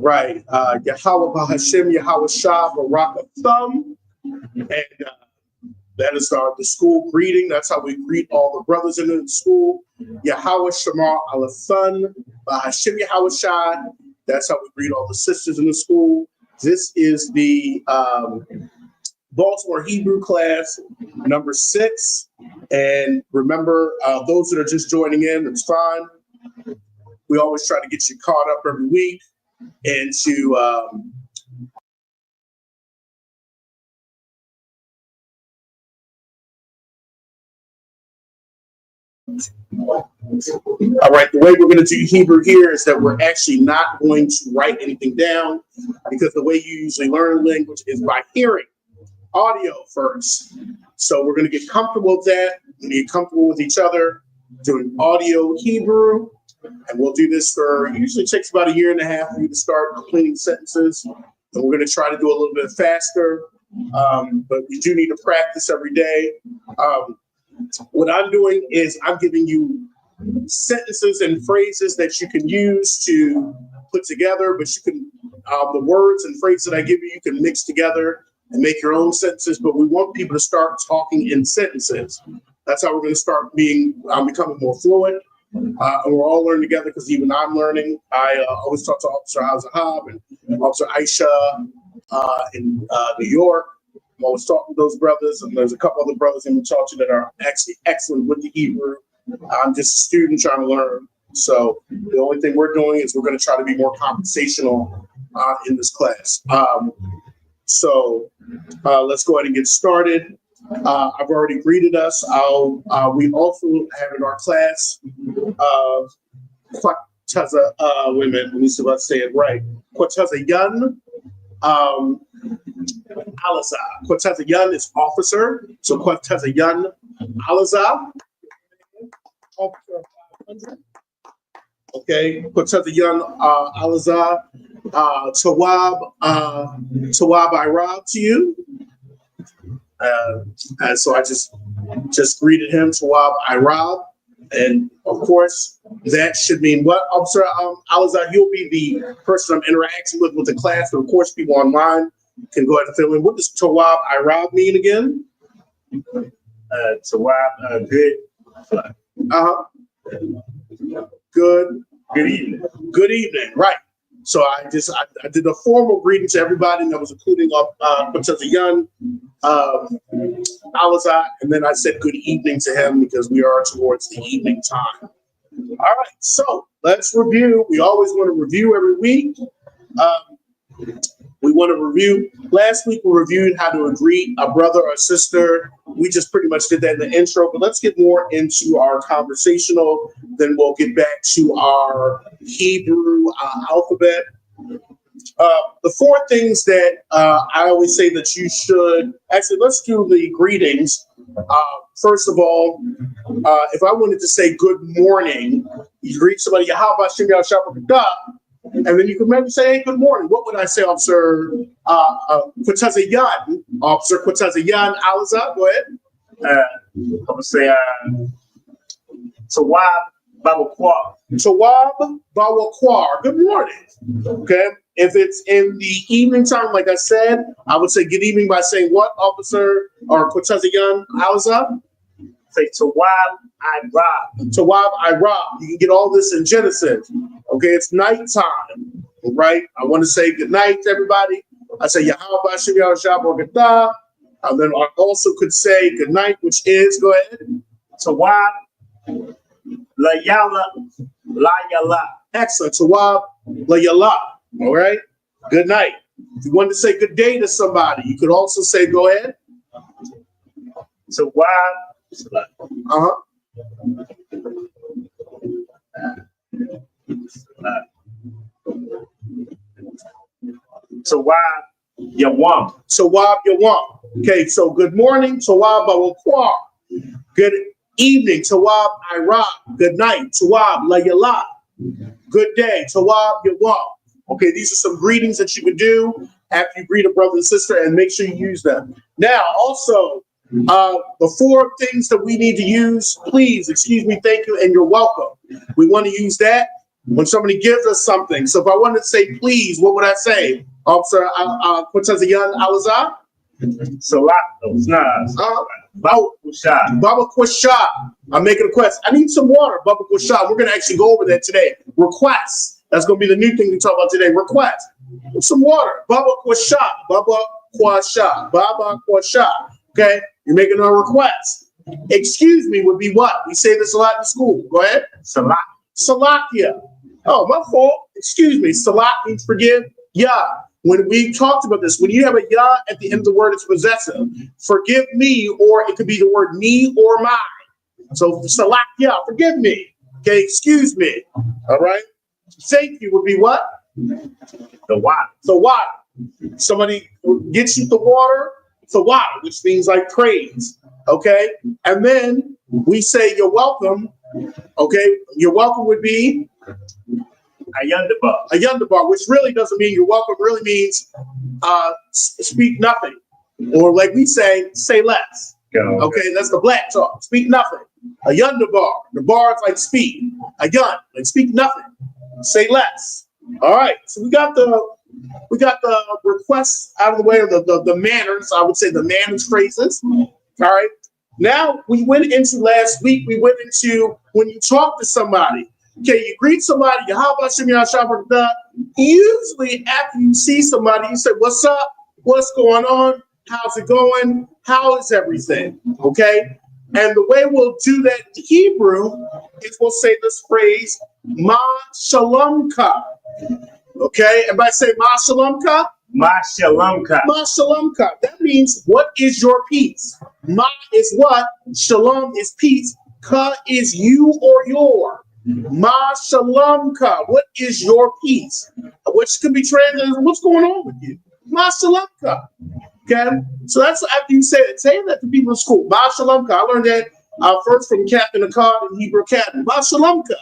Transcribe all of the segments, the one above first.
Right. Yahweh Bahashem, Yahweh Shah, Baraka Thumb. And that is the school greeting. That's how we greet all the brothers in the school. Yahweh Shamar Alathun, Bahashem, Yahweh Shah. That's how we greet all the sisters in the school. This is the Baltimore Hebrew class, number 6. And remember, those that are just joining in, it's fine. We always try to get you caught up every week and to all right, the way we're going to do Hebrew here is that we're actually not going to write anything down, because the way you usually learn language is by hearing audio first. So we're going to get comfortable with that, and get comfortable with each other doing audio Hebrew. And we'll do this for, usually takes about 1.5 years for you to start completing sentences. And we're going to try to do a little bit faster, but we do need to practice every day. What I'm doing is I'm giving you sentences and phrases that you can use to put together, but you can, the words and phrases that I give you, you can mix together and make your own sentences, but we want people to start talking in sentences. That's how we're going to start becoming more fluent. And we're all learning together, because even I'm learning. I always talk to Officer Al-Zahab and Officer Aisha in New York. I'm always talking to those brothers, and there's a couple other brothers in Machacha that are actually excellent with the Hebrew. I'm just a student trying to learn. So the only thing we're doing is we're going to try to be more conversational in this class. So let's go ahead and get started. I've already greeted us. We also have in our class, Kwataza, wait a minute, let me see if I say it right. Kwataza Yun, Alaza. Kwataza Yun is officer. So Kwataza Yun, Alaza. Officer 500. Okay, Kwataza Yun, Alaza. Tawab Irab to you. And so I just greeted him, Tawab Irab. And of course, that should mean what? Officer Alazar, you'll be the person I'm interacting with the class. But of course, people online can go ahead and fill in. What does Tawab Irab mean again? Tawab, good. Good. Good evening. Good evening. Right. So I did a formal greeting to everybody that was including Kwataza Yun, Alazar, and then I said good evening to him, because we are towards the evening time. All right, so let's review. We always want to review every week. We want to review. Last week we reviewed how to greet a brother or sister. We just pretty much did that in the intro, but let's get more into our conversational. Then we'll get back to our Hebrew alphabet. The 4 things that I always say that you should, actually, let's do the greetings. First of all, if I wanted to say good morning, you greet somebody, Yahweh Shem Yahweh, and then you can maybe say, hey, good morning. What would I say, Officer Kwataza Yun? Officer Kwataza Yun, Alazar, go ahead. I'm going to say Tawab Bawakwar. Tawab Bawakwar. Good morning. Okay. If it's in the evening time, like I said, I would say good evening by saying what, Officer or Kwataza Yun, Alazar? Say Tawab Irab. Tawab Irab. You can get all this in Genesis. Okay, it's nighttime, right? I want to say good night to everybody. I say Yahweh Shem Yahweh. And then I also could say good night, which is, go ahead. Tawab La Yala La Yala. Excellent. Tawab La Yala. All right. Good night. If you wanted to say good day to somebody, you could also say, go ahead. Tawab. Tawab Yawam. Tawab Yawam. Okay, so good morning, Tawab Bawakwar. Good evening, Tawab Irab. Good night, Tawab Layala. Good day, Tawab Yawam. Okay, these are some greetings that you could do after you greet a brother and sister, and make sure you use them. Now, also, the 4 things that we need to use, please, excuse me, thank you, and you're welcome. We want to use that. When somebody gives us something. So if I wanted to say please, what would I say? Officer Quatazian Alazar? Salat. Baba Kusha. Baba Kwasha. I'm making a request. I need some water, Baba Kwasha. We're going to actually go over that today. Requests. That's going to be the new thing we talk about today. Request. Some water. Baba Kwasha. Baba Kwasha. Baba Kwasha. Okay? You're making a request. Excuse me would be what? We say this a lot in school. Go ahead. Salat. Salakia. Oh, my fault. Excuse me. Salat means forgive. Yeah. When we talked about this, when you have a ya at the end of the word, it's possessive. Forgive me, or it could be the word me or mine. So salakia, forgive me. Okay, excuse me. All right. Thank you would be what? The water. So water. Somebody gets you the water. So water, which means like praise. Okay. And then we say you're welcome. Okay. You're welcome would be a yundabar, which really doesn't mean you're welcome, really means speak nothing. Or like we say less. Okay, that's the black talk. Speak nothing. A yundabar. The bar is like speak. A yun, like speak nothing. Say less. All right. So we got the requests out of the way, or the manners, I would say the manners phrases. All right. Now we went into last week, we went into when you talk to somebody. Okay, you greet somebody, you how about usually after you see somebody, you say, what's up? What's going on? How's it going? How is everything? Okay. And the way we'll do that in Hebrew is we'll say this phrase, Ma Shalomka. Okay, everybody say Ma Shalomka? Ma Shalomka. Ma Shalomka. That means, what is your peace? Ma is what? Shalom is peace. Ka is you or your. Ma Shalomka. What is your peace? Which could be translated, what's going on with you? Ma Shalomka. Okay, so that's after you say it. Say that to people in school. Ma Shalomka. I learned that first from Captain Akkad in Hebrew Academy. Ma Shalomka.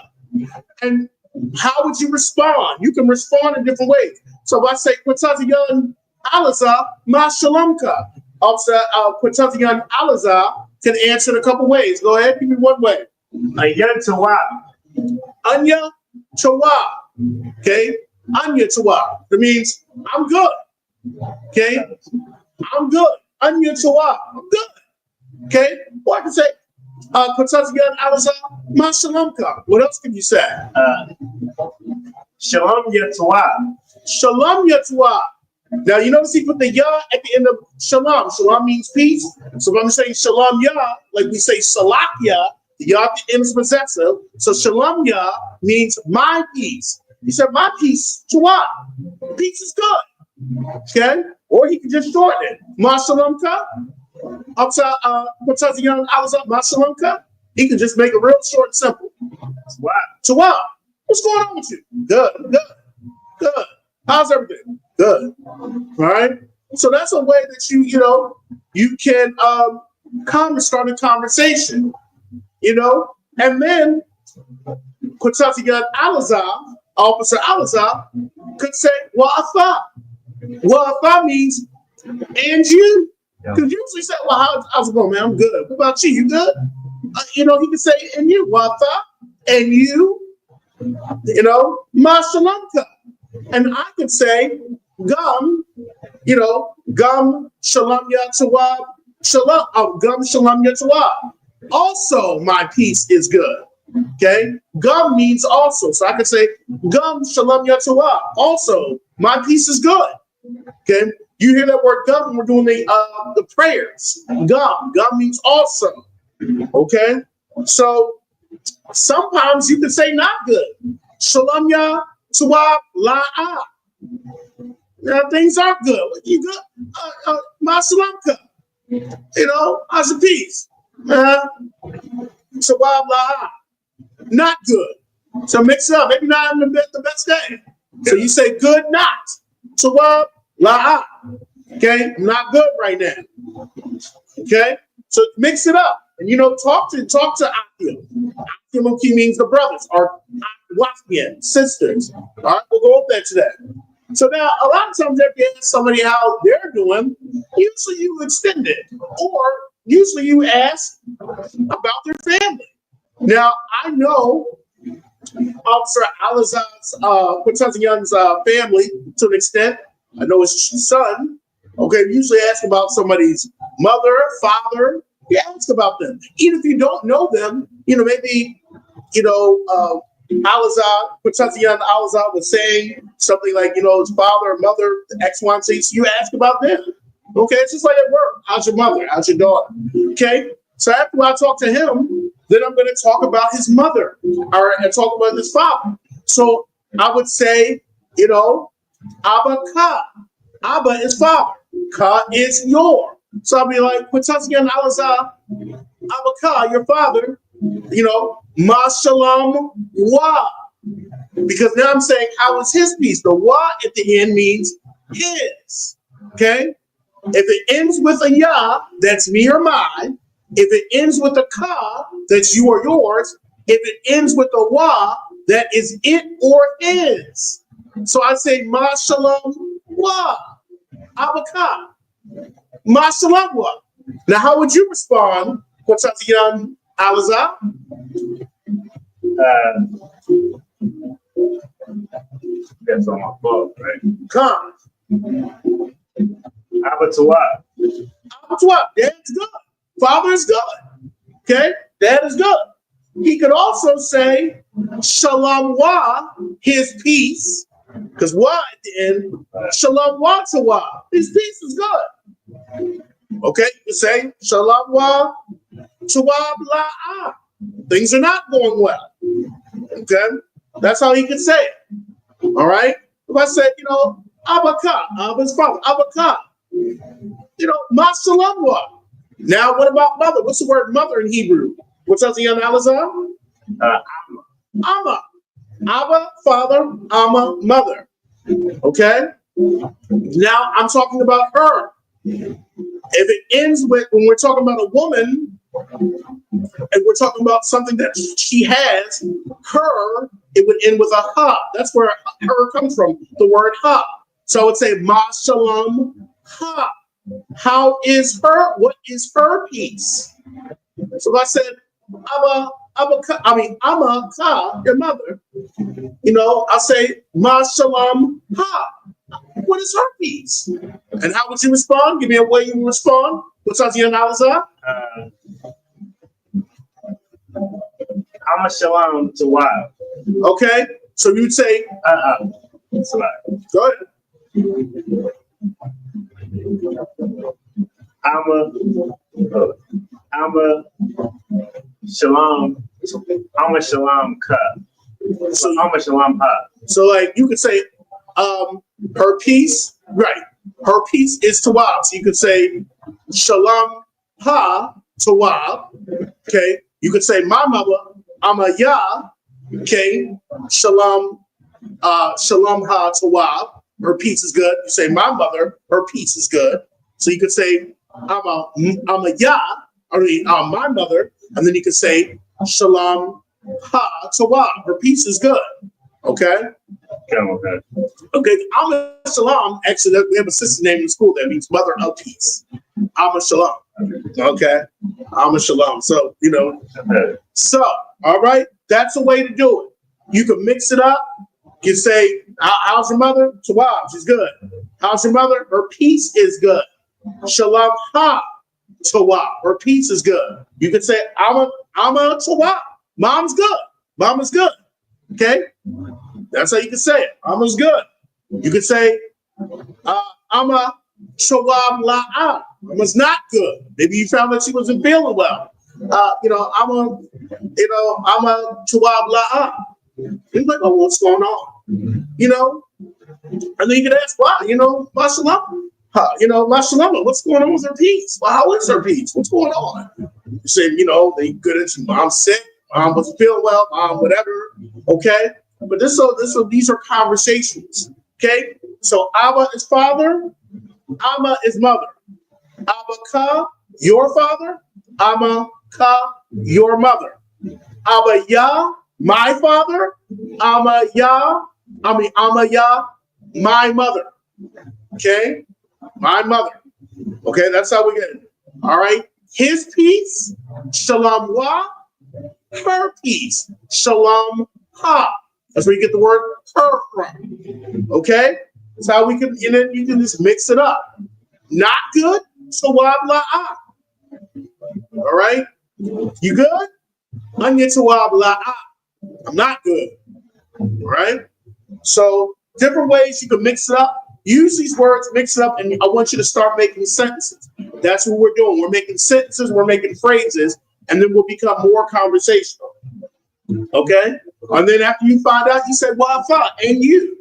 And how would you respond? You can respond in different ways. So if I say Quatazian Alazar, Ma Shalomka. Officer Quatazian Alazar can answer in a couple ways. Go ahead, give me one way. Ayan Tawa. Anya Tawa. Okay, Anya Tawa. That means I'm good. Okay, I'm good. Anya Tawa. I'm good. Okay, or I can say Quatazian Alazar, Ma Shalomka. What else can you say? Shalom Yatwa. Shalom Yatwa. Now, you notice he put the ya at the end of shalom. Shalom means peace. So if I'm saying shalom ya, like we say salakia, the ya at the end is possessive. So shalom ya means my peace. He said, my peace, twa. Peace is good. Okay? Or he can just shorten it. Ma shalomka. Up to Quatazian Alazar, Ma shalomka. He can just make it real short and simple. Twa. What's going on with you? Good. How's everything? Good. All right. So that's a way that you can come and start a conversation, and then Quatazian Alazar, Officer Alazar, could say, Wa'afa. Wa'afa means, and you. Because you usually say, well, how's it going, man? I'm good. What about you? You good? He could say, and you, Wa'afa, and you, Ma shalomka. And I could say, Gum, Gum Shalom Yatawab, Gum Shalom Yatawab. Also, my peace is good. Okay? Gum means also. So I could say, Gum Shalom Yatawab. Also, my peace is good. Okay? You hear that word gum when we're doing the prayers. Gum. Gum means also. Okay? So sometimes you can say not good. Shalom Yatawab La'ah. Now things are good. You good? Ma Shalomka. How's the peace? Tawab La'ah. Not good. So mix it up. Maybe not having the best day. So you say good not. Tawab La'ah. Okay? Not good right now. Okay? So mix it up. And talk to Akim. Akim means the brothers or Wafian, sisters. All right, we'll go over that today. So now, a lot of times if you ask somebody how they're doing, usually you extend it, or usually you ask about their family. Now, I know Officer Alizad's Quintezion's family to an extent. I know his son. Okay, we usually ask about somebody's mother, father. You ask about them. Even if you don't know them, maybe, Alizad, Quintezion Alizad was saying something like, his father or mother, X, Y, and Z. So you ask about them. Okay, it's just like at work. How's your mother? How's your daughter? Okay, so after I talk to him, then I'm going to talk about his mother or and talk about his father. So I would say, Abba Ka. Abba is father. Ka is your. So I'll be like, Quintezion Alizad, Abba Ka, your father, Ma Shalom Wa. Because now I'm saying, how is his peace? The Wa at the end means his. Okay? If it ends with a Ya, that's me or mine. If it ends with a Ka, that's you or yours. If it ends with a Wa, that is it or his. So I say, Ma Shalom Wa. Abba Ka. Ma Shalom Wa. Now, how would you respond, Quintezion Alizad? That's on my book, right? Come. Abba. Dad's good. Father is good. Okay? Dad is good. He could also say Shalom Wa, his peace. Because Wa at the end, Shalom Wa Tawa. His peace is good. Okay? You can say Shalom Wa Tawa Bla'a. Things are not going well. Okay? That's how he could say it. All right? If I said, Abba Ka, Abba's father, Abba Ka, Ma Shalom Wa. Now, what about mother? What's the word mother in Hebrew? What's that, Alizad? Amma. Abba, father, Amma, mother. Okay? Now, I'm talking about her. If it ends with, when we're talking about a woman, and we're talking about something that she has, her, it would end with a ha. That's where her comes from, the word ha. So I would say, Ma Shalom Ha. How is her? What is her peace? So if I said, Amma Ka, your mother, I'll say, Ma Shalom Ha. What is her peace? And how would you respond? Give me a way you would respond. What's on your Alizad? Amma Shalom to Wa. Okay, so you'd say, That's right. go ahead. Amma Shalom. Amma Shalom Ka. So, Amma Shalom Ha. so like you could say, her peace, right? Her peace is Tawab. So you could say, Shalom Ha Tawab. Okay, you could say, my mother, Amaya. Okay, Shalom Ha Tawab. Her peace is good. You say, my mother, her peace is good. So you could say, Amaya, my mother, and then you could say, Shalom Ha Tawab. Her peace is good. Okay. Okay. Amma Shalom. Actually, we have a sister named in school that means mother of peace. Amma Shalom. Okay. Amma Shalom. So So all right. That's a way to do it. You can mix it up. You can say, how's your mother? Tawab. She's good. How's your mother? Her peace is good. Shalom Ha Tawab. Her peace is good. You can say, Amma Tawab. Mom's good. Mama's good. Okay. That's how you can say it. Amma's good. You could say, Amma Tawab La'ah. Amma's not good. Maybe you found that she wasn't feeling well. Amma Tawab La'ah. He's like, oh, what's going on? And then you can ask why, Mashallah. Mashallah, what's going on with her peace? Well, how is her peace? What's going on? You say, they good at mom's sick, mom wasn't feeling well, mom, whatever. Okay. But these are conversations. Okay. So Abba is father, Amma is mother. Abba Ka, your father, Amma Ka, your mother. Abba Ya, my father, Amma Ya, my mother. Okay? My mother. Okay, that's how we get it. All right. His peace, Shalom Wa, her peace, Shalom ha. That's where you get the word her from. Okay? That's how we can, and then you can just mix it up. Not good, so wabla ah. All right? You good? Anya to wabla ah. I'm not good. All right? So different ways you can mix it up. Use these words, mix it up, and I want you to start making sentences. That's what we're doing. We're making sentences, we're making phrases, and then we'll become more conversational. Okay? And then after you find out, you say, well, I thought, and you.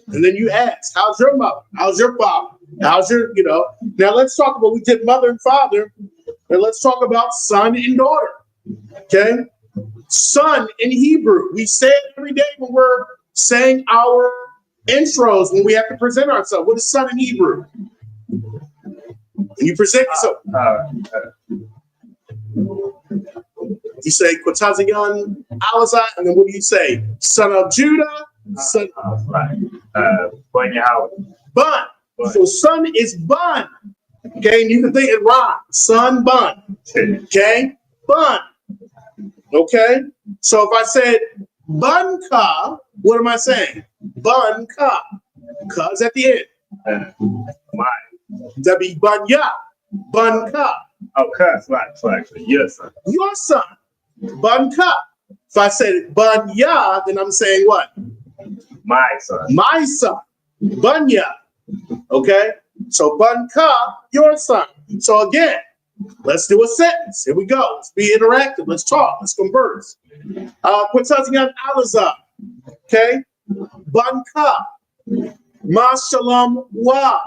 And then you ask, how's your mother? How's your father? How's your, Now let's talk about, we did mother and father, and let's talk about son and daughter. Okay? Son in Hebrew, we say it every day when we're saying our intros, when we have to present ourselves. What is son in Hebrew? When you present yourself, you say Quatazion Alizai, and then what do you say? Son of Judah, son Bun. So son is Bun. Okay, and you can think it rhymes. Son Bun. Okay, Bun. Okay, so if I said Bun Ka, what am I saying? Bun Ka. Ka is at the end. That'd be Bun Ya. Bun Ka. Oh, cuss, like, your son. Your son. Bun Ka. If I said Bun Ya, then I'm saying what? My son. My son. Bun Ya. Okay? So Bun Ka, your son. So again, let's do a sentence. Here we go. Let's be interactive. Let's talk. Let's converse. Quatazion Alizah. Okay? Bun Ka. Ma Shalom Wa.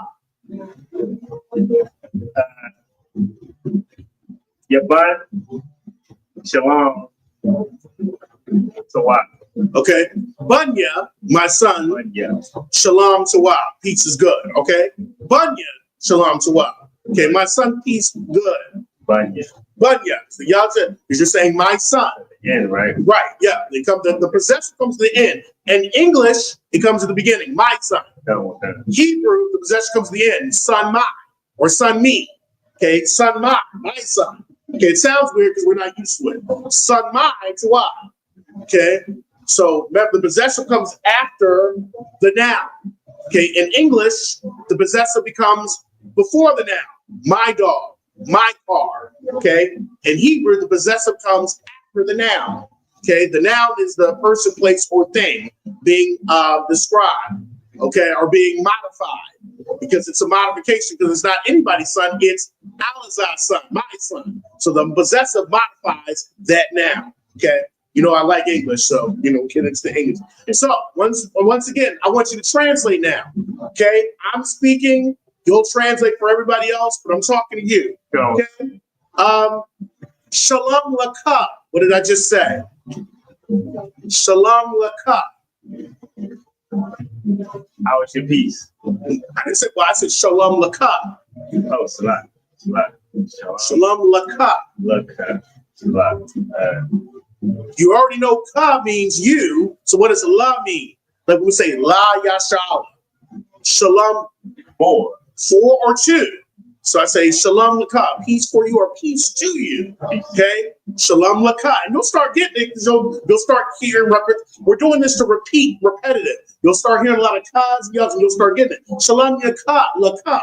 Yaban, Shalom, Sawa. Okay? Bunya, my son, Bunya. Shalom Tawa. Peace is good. Okay? Bunya, Shalom Tawa. Okay, my son, peace, good. Bunya. Bunya. So y'all said, because you're saying my son. Yeah, right. Right, yeah. They come the possessor comes to the end. In English, it comes at the beginning. My son. No, Hebrew, the possessor comes to the end. Son my, or son me. Okay, son my son. Okay, it sounds weird because we're not used to it. Son my Tawa. Okay, so remember, the possessor comes after the noun. Okay, in English, the possessor becomes before the noun. My dog, my car. Okay, in Hebrew, the possessor comes after the noun. Okay, the noun is the person, place, or thing being described. Okay, or being modified, because it's a modification, because it's not anybody's son, it's Alizah's son, my son. So the possessive modifies that noun. Okay. I like English, so get into English. So once again, I want you to translate now. Okay, I'm speaking. You'll translate for everybody else, but I'm talking to you. Okay. Shalom laka. What did I just say? Shalom laka. How is your peace? I didn't say. Well, I said shalom laka. Oh, salat. Shalom laka. Laka. Salat. You already know ka means you. So what does la mean? Like we say la yashal. Shalom. Four or two. So I say shalom laka, peace for you or peace to you. Okay? Shalom laka. And you'll start getting it because you'll start hearing records. We're doing this to repeat, repetitive. You'll start hearing a lot of ka's and yu's and you'll start getting it. Shalom laka.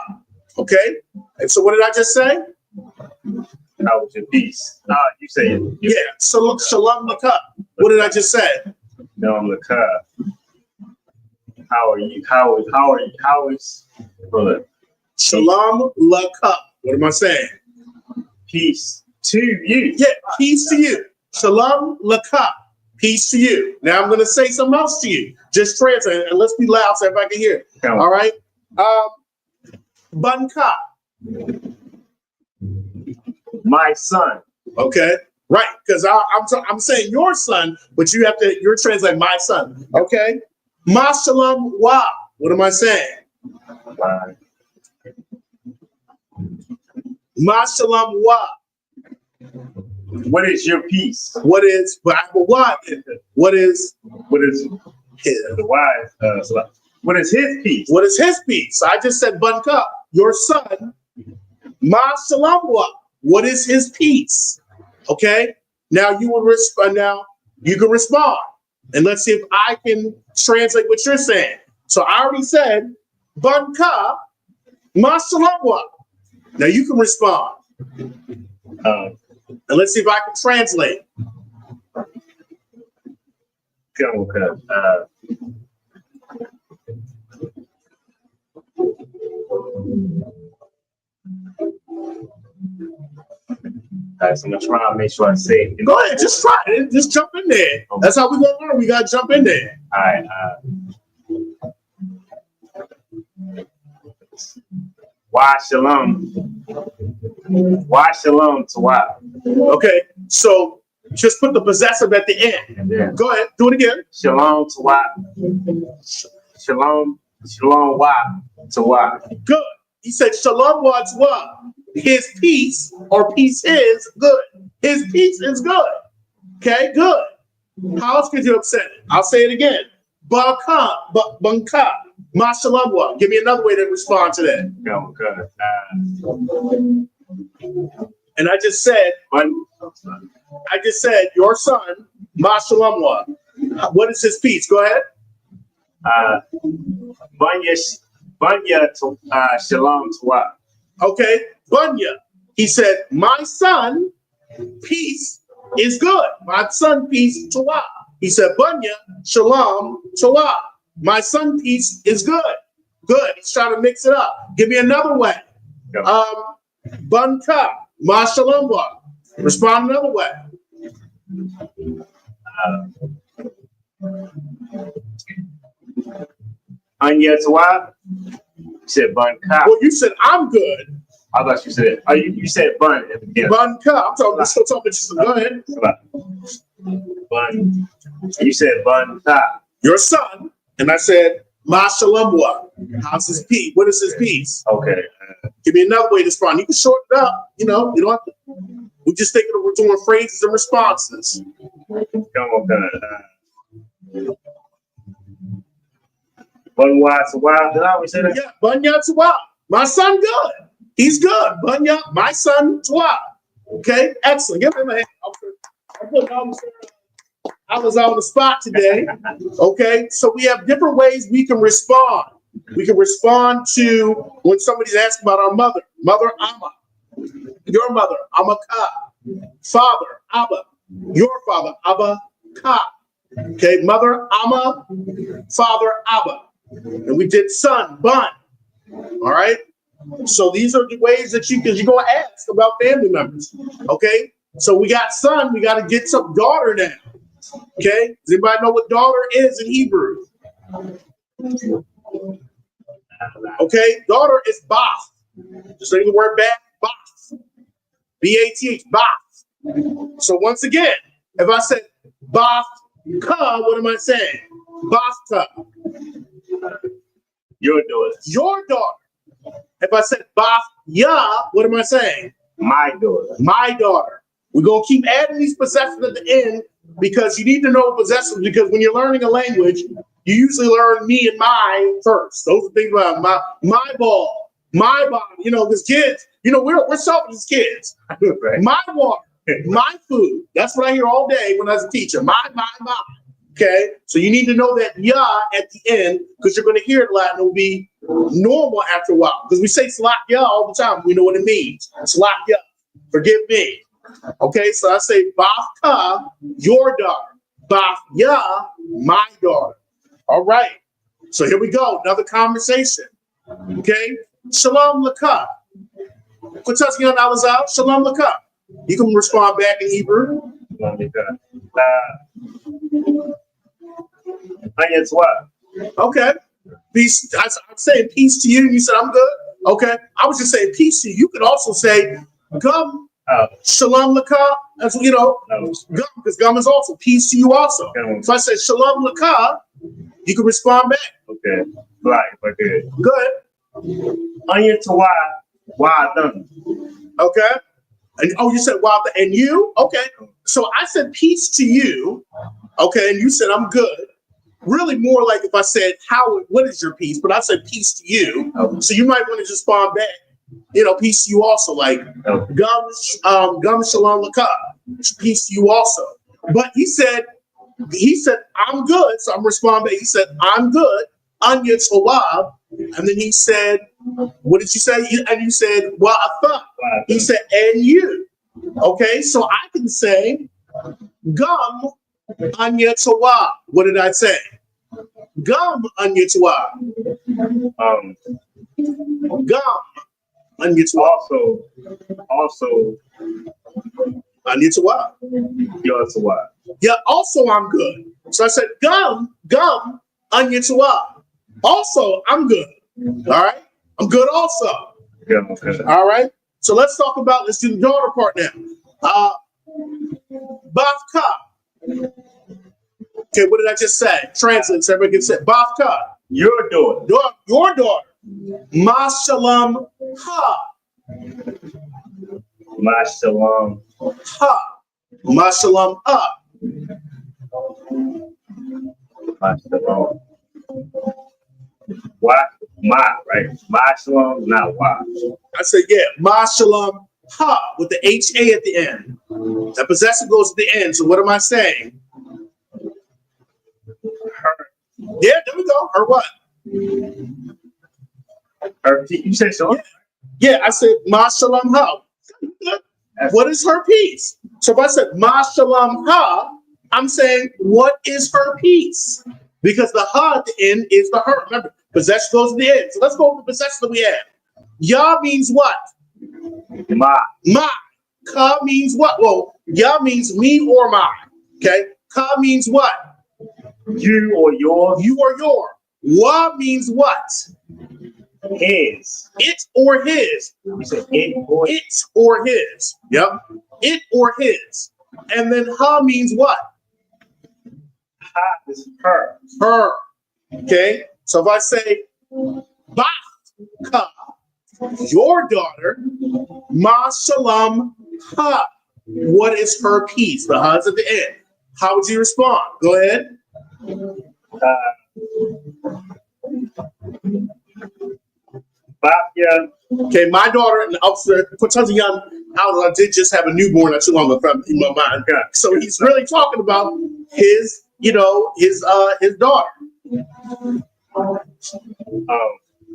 Okay? And so what did I just say? How was your peace? You say it. Yeah. Shalom laka. What did I just say? Shalom laka. How are you? How is Shalom laka. What am I saying? Peace to you. Yeah, peace to you. Shalom laka. Peace to you. Now I'm going to say something else to you. Just translate, and let's be loud so everybody can hear. All right. Banka. My son. Okay. Right. Because I'm saying your son, but you're translating my son. Okay. Ma shalom wa. What am I saying? Ma shalom wa. What is your peace? What is his? What is his peace? What is his peace? I just said Banka, your son. Ma shalom wa. What is his peace? Okay. Now you will respond. Now you can respond. And let's see if I can translate what you're saying. So I already said, Ban ka ma shalom wa. Now you can respond. And let's see if I can translate. So I'm gonna try and make sure I say it. Go ahead, just try it. Just jump in there. That's how we're gonna learn. We gotta jump in there. All right. Why shalom? Why shalom to why? Okay, so just put the possessive at the end. And then Go ahead, do it again. shalom to why? Shalom why to why? Good. He said, Shalom wa to wa. His peace or peace is good. His peace is good. Okay, good. How else could you have said it? I'll say it again. Banka, ma shalom wa. Give me another way to respond to that. And I just said, your son, ma shalom wa. What is his peace? Go ahead. Bunya to shalom to why? Okay, Bunya. He said, my son, peace is good. My son, peace to wa. He said, Bunya, shalom to wa. My son, peace is good. Good. He's trying to mix it up. Give me another way. Bunka, ma shalom wa. Respond another way. Anya to why? You said bun ka. Well, you said I'm good. I thought you said. Oh, you said bun at the beginning. Bunka. I'm talking. Still talking. Go ahead. Bun. You said bun ka. Your son, and I said ma shalom wa. How's his peace? What is his peace? Okay. Give me another way to respond. You can shorten it up. You know, you don't have to. We're just thinking we're doing phrases and responses. Come on, Bun wa to why? Did I always say that? Yeah, Bunya to wa. My son good. He's good. Bunya, my son to wa. Okay, excellent. Give him a hand. I was on the spot today. Okay, so we have different ways we can respond. We can respond to when somebody's asking about our mother. Mother, Amma. Your mother, Amma Ka. Father, Abba. Your father, Abba Ka. Okay, mother, Amma. Father, Abba. And we did son, Bun. All right. So these are the ways that you're going to ask about family members. Okay. So we got son. We got to get some daughter now. Okay. Does anybody know what daughter is in Hebrew? Okay. Daughter is Bath. Just like the word back, Bath. B-A-T-H, Bath. So once again, if I said Bath Ka, what am I saying? Bath Ka. Your daughter. Your daughter. If I said Bath Ya, what am I saying? My daughter. My daughter. We're going to keep adding these possessives at the end because you need to know possessives because when you're learning a language, you usually learn me and my first. Those are things about my ball, my body, you know, because kids, you know, we're selfish as kids. Right. My water, my food. That's what I hear all day when I was a teacher. My. Okay, so you need to know that ya at the end because you're going to hear it a lot and it'll be normal after a while. Because we say slak ya all the time. We know what it means. Slak ya, forgive me. Okay, so I say Bath Ka, your daughter. Bath Ya, my daughter. All right, so here we go. Another conversation. Okay, Shalom Laka. Kwataskian Alazal, Shalom Laka. You can respond back in Hebrew. Okay. Peace. I'm saying peace to you. You said I'm good. Okay. I was just saying peace to you. You could also say gum. Shalom laka. That's you know. Gum because gum is also peace to you also. So I said shalom laka. You can respond back. Okay. Right. Okay. Good. Onion to why done. Okay. And you said wow. And you? Okay. So I said peace to you. Okay. And you said I'm good. Really more like if I said, what is your peace? But I said peace to you. Okay. So you might want to just respond back, you know, peace to you also, like gum shalom laka, peace to you also. But you said he said, I'm good. So I'm responding. He said, I'm good. Anya Tawab. And then he said, what did you say? And you said, well, I thought. He said, and you. Okay, so I can say, Gum Anya Tawab. What did I say? Gum Anya Tawab. Gum Anya Tawab. Also, Anya Tawab. you're Tawab. Yeah, also I'm good. So I said, Gum Anya Tawab. Also, I'm good. All right? I'm good also. Yeah, okay. All right? So let's talk about, let's do the daughter part now. Bafka. Okay, what did I just say? Translate so everybody can say. Bafka. Your daughter. Your daughter. Mashalom ha. Mashalom. Ha. Mashalom ha. Mashalom. Why? Right? Mashalom, not why. I said, yeah, Mashalom ha with the H-A at the end. The possessive goes at the end. So what am I saying? Her. Yeah, there we go. Her what? Her. You said so? Yeah, I said Mashalom ha. What is her piece? So if I said Mashalom ha, I'm saying what is her piece? Because the ha at the end is the her. Remember, possession goes at the end. So let's go with the possession that we have. Ya means what? My. My. Ka means what? Well, ya means me or my. Okay. Ka means what? You or your. You or your. Wa means what? His. It or his. You said it or It or his. Yep. It or his. And then ha means what? ha is her. Her. Okay. So if I say Baka, your daughter, Ma Shalom Ha. What is her piece? The ha's at the end. How would you respond? Go ahead. Bafia. Okay, my daughter, and for tons of young I did just have a newborn not too long ago in my mind. So he's really talking about his, his daughter.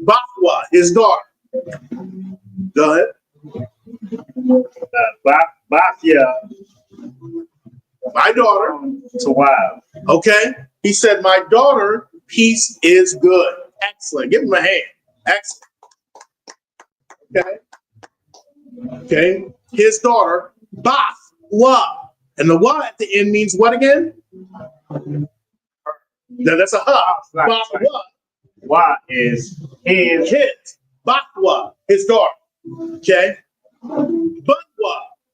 Bakwa, his daughter. Go ahead. Bafia. My daughter. Tawab. Okay. He said, my daughter, peace is good. Excellent. Give him a hand. Excellent. Okay. Okay. His daughter, Bafwa. And the wa at the end means what again? Now that's a ha. Bafwa. Wa is his. Bakwa, his daughter. Okay. Bunwa,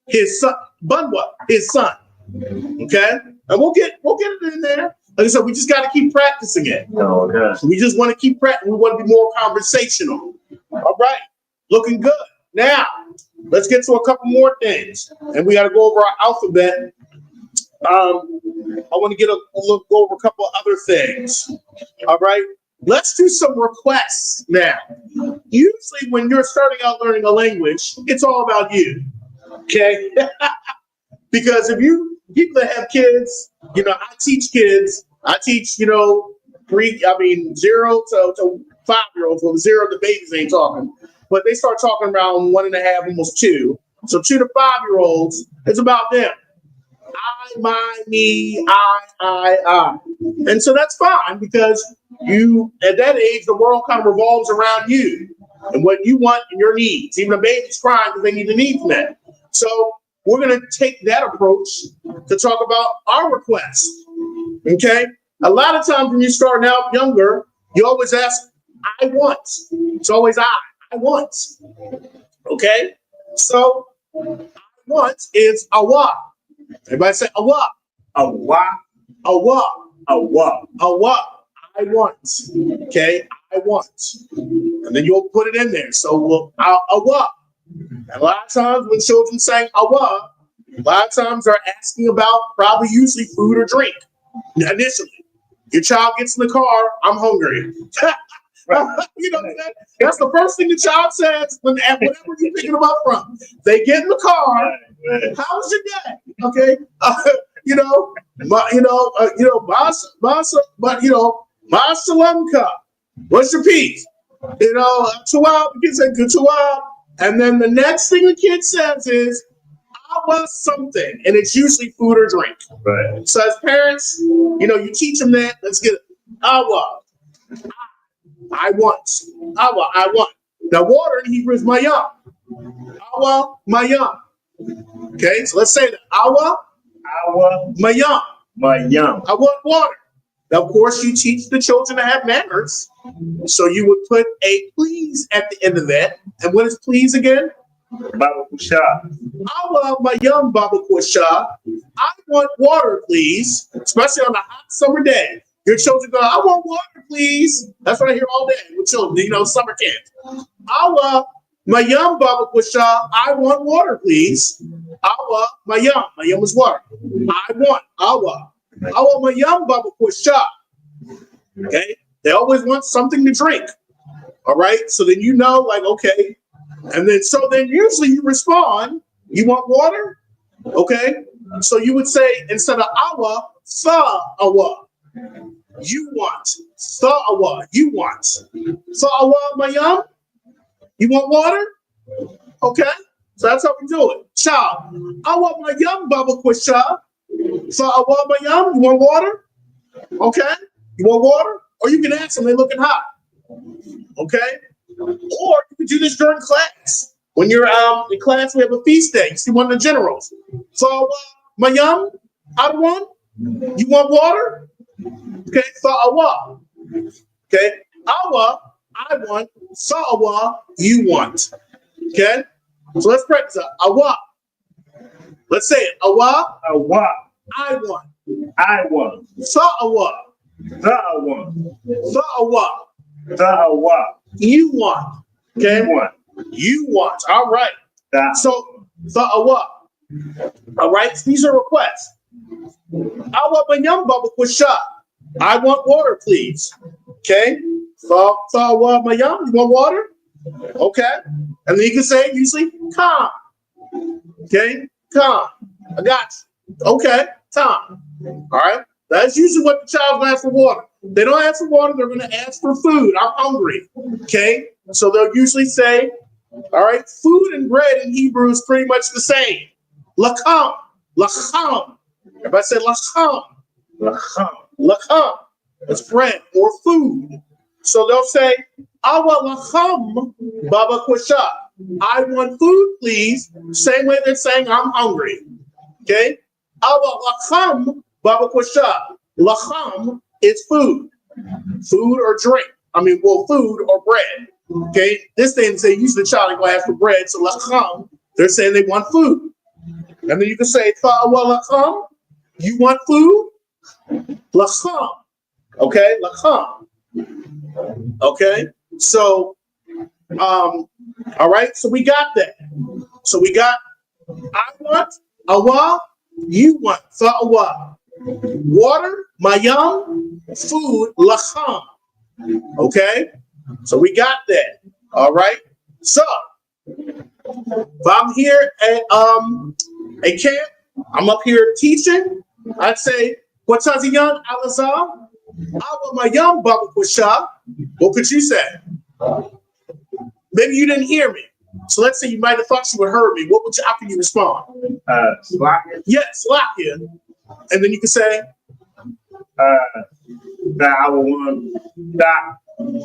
his son. Bunwa, his son. Okay. And we'll get it in there. Like I said, we just got to keep practicing it. Oh, okay. We just want to keep practicing. We want to be more conversational. All right. Looking good. Now, let's get to a couple more things. And we got to go over our alphabet. I want to go over a couple other things. All right. Let's do some requests now. Usually when you're starting out learning a language, it's all about you. Okay. Because if people that have kids, I teach kids. I teach, 0 to 5-year-olds. Well, 0 the babies ain't talking, but they start talking around 1.5, almost 2. So 2 to 5-year-olds, it's about them. I, my, me, I. And so that's fine because at that age, the world kind of revolves around you and what you want and your needs. Even a baby's crying because they need the needs met. So we're going to take that approach to talk about our requests. Okay. A lot of times when you're starting out younger, you always ask, I want. It's always I want. Okay. So I want is awa. Everybody say awa. Awa. Awa. Awa. Awa. I want. Okay. I want. And then you'll put it in there. So we'll awa. And a lot of times when children say awa, a lot of times they're asking about probably usually food or drink. Initially, your child gets in the car, I'm hungry. That's the first thing the child says whenever you're picking them up from. They get in the car. How was your day? Okay. Masalamka. What's your piece? Tuwab, you can say good tuwab. And then the next thing the kid says is, I want something. And it's usually food or drink. Right. So as parents, you teach them that. Let's get it. Awa. I want. Awa, I want. Now, water in Hebrew is mayam. Awa, mayam. Okay, so let's say that. Awa, mayam. Mayam. I want water. Now, of course, you teach the children to have manners. So you would put a please at the end of that. And what is please again? Baba Kusha. Awa, mayam, Baba Kusha. I want water, please. Especially on a hot summer day. Your children go, I want water, please. That's what I hear all day with children, summer camp. Awa, mayam, Baba Kusha. I want water, please. Awa, mayam. Mayam is water. I want. Awa. Awa, mayam, Baba Kusha. Okay? They always want something to drink. All right? So then okay. And then usually you respond, you want water? Okay? So you would say, instead of awa, awa. You want. Awa. You want. Awa, mayam. You want water? Okay? So that's how we do it. Cha. Awa, mayam, Baba Kusha. Awa, mayam. You want water? Okay? You want water? Or you can ask them, they're looking hot. Okay? Or you can do this during class. When you're in class, we have a feast day. You see one of the generals. So, mayam, Adwan, you want water? Okay, Sa'awa. Okay, Awa, I want. Sa'awa, you want. Okay, so let's practice that. Awa. Let's say it. Awa, Awa. I want. I want. Sa'awa. Sa'awa. Sa'awa. Sa'awa. You want. Okay, You want. you want. All right. That. So, Sa'awa. All right, so these are requests. Awa Banyam Baba Kusha. I want water, please. Okay. Sawa Mayam, you want water? Okay. And then you can say usually calm. Okay, calm. I got you. Okay, calm. All right. That's usually what the child's gonna ask for water. They don't ask for water, they're gonna ask for food. I'm hungry. Okay. So they'll usually say, all right, food and bread in Hebrew is pretty much the same. Lakam. Lacham. If I said lacham, lacham, it's bread or food. So they'll say, awa lacham, Baba Kusha. I want food, please. Same way they're saying, I'm hungry. Okay? Awa lacham, Baba Kusha. Lacham is food. Food or drink. Food or bread. Okay? This thing say, usually the child will ask for bread. So lacham, they're saying they want food. And then you can say, awa lacham. You want food? Lacham. Okay, lacham. Okay, so all right, so we got that. So we got I want, awa, you want, awa. Water, mayam, food, lacham. Okay, so we got that. All right, so if I'm here at a camp, I'm up here teaching. I'd say, Wataziyan Alazar, Awa Mayam Baba Kusha. What could you say? Maybe you didn't hear me. So let's say you might have thought you would heard me. How can you respond? Slakia. Yes, Slakia. And then you can say, Da'awa.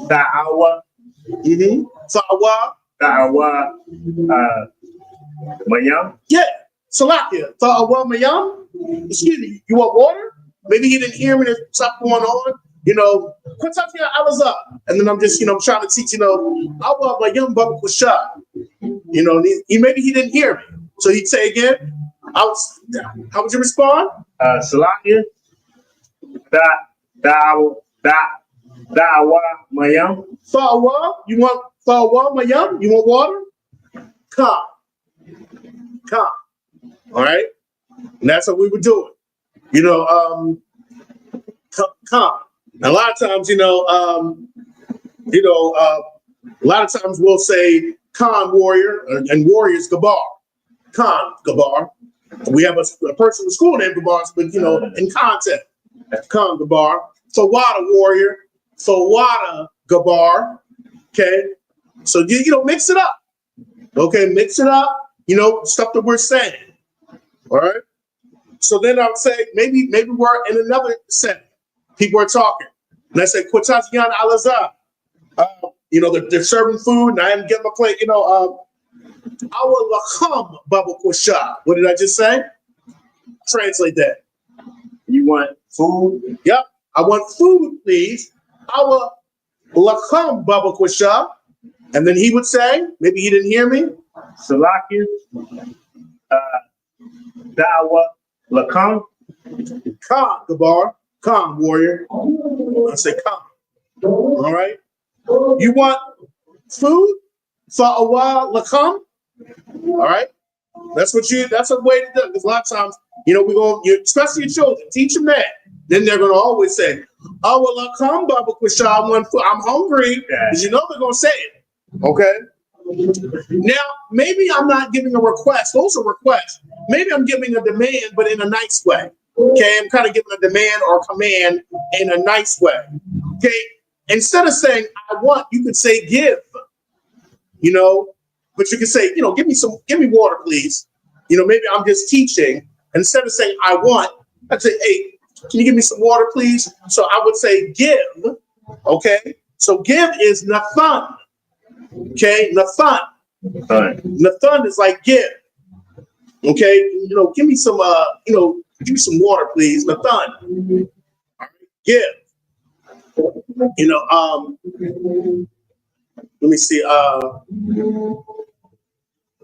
Da'awa. Sawa. Da'awa. Mayam. Yeah, Salakia. Sawa Mayam. Excuse me, you want water? Maybe he didn't hear me. There's something going on. I was up. And then I'm just, trying to teach, Awa Mayam Baba Kusha. Maybe he didn't hear me. So he'd say again, how would you respond? Salakia. Da'awa Mayam. Sawa, you want Sawa Mayam? You want water? Come. All right? And that's what we would do it. Come. And a lot of times, a lot of times we'll say Khan warrior and warriors Gabar. Khan Gabar. We have a person in school named Gabar, but in context, come Gabar. Fawada warrior, Fawada Gabar. Okay, so mix it up. Okay, mix it up. Stuff that we're saying. All right. So then I would say maybe we're in another setting. People are talking, and I say Kwatazian Alazar. They're serving food, and I am getting my plate. Our lacham baba kusha. What did I just say? Translate that. You want food? Yep. I want food, please. Our lacham baba kusha. And then he would say, maybe he didn't hear me. Salakia, dawa, lakam. Come, Gabar. Come, warrior. I say come. All right. You want food? Fa'awa lakam? All right. That's a way to do it. Because a lot of times, especially your children, teach them that. Then they're going to always say, oh, well, lakam, Baba Kusha, I'm hungry. Because they're going to say it. Okay. Now, maybe I'm not giving a request. Those are requests. Maybe I'm giving a demand, but in a nice way. Okay. I'm kind of giving a demand or command in a nice way. Okay. Instead of saying, I want, you could say give. But you can say, give me water, please. Maybe I'm just teaching. Instead of saying, I want, I'd say, hey, can you give me some water, please? So I would say give. Okay. So give is nathan. Okay. Nathan. Nathan is like give. Okay. Give me some, give me some water, please. Nathan. Give. Let me see.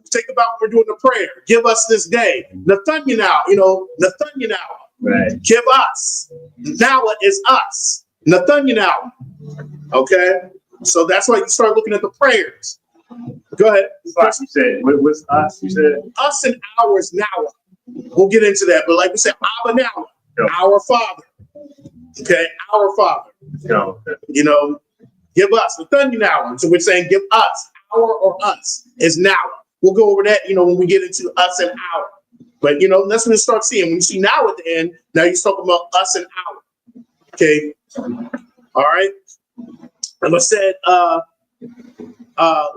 Think about when we're doing the prayer. Give us this day. Nathaniel, Nathaniel. Right. Give us. Now is us. Nathaniel. Okay. So that's why you start looking at the prayers. Go ahead. Like you said, what's us? You said us and ours now. We'll get into that. But like we said, Abba now, our Father. Okay, our Father. Give us. Nathaniel now. So we're saying give us. Our or us is now. We'll go over that, when we get into us and our. But, that's when you start seeing. When you see now at the end, now you're talking about us and our. Okay. All right. And I said,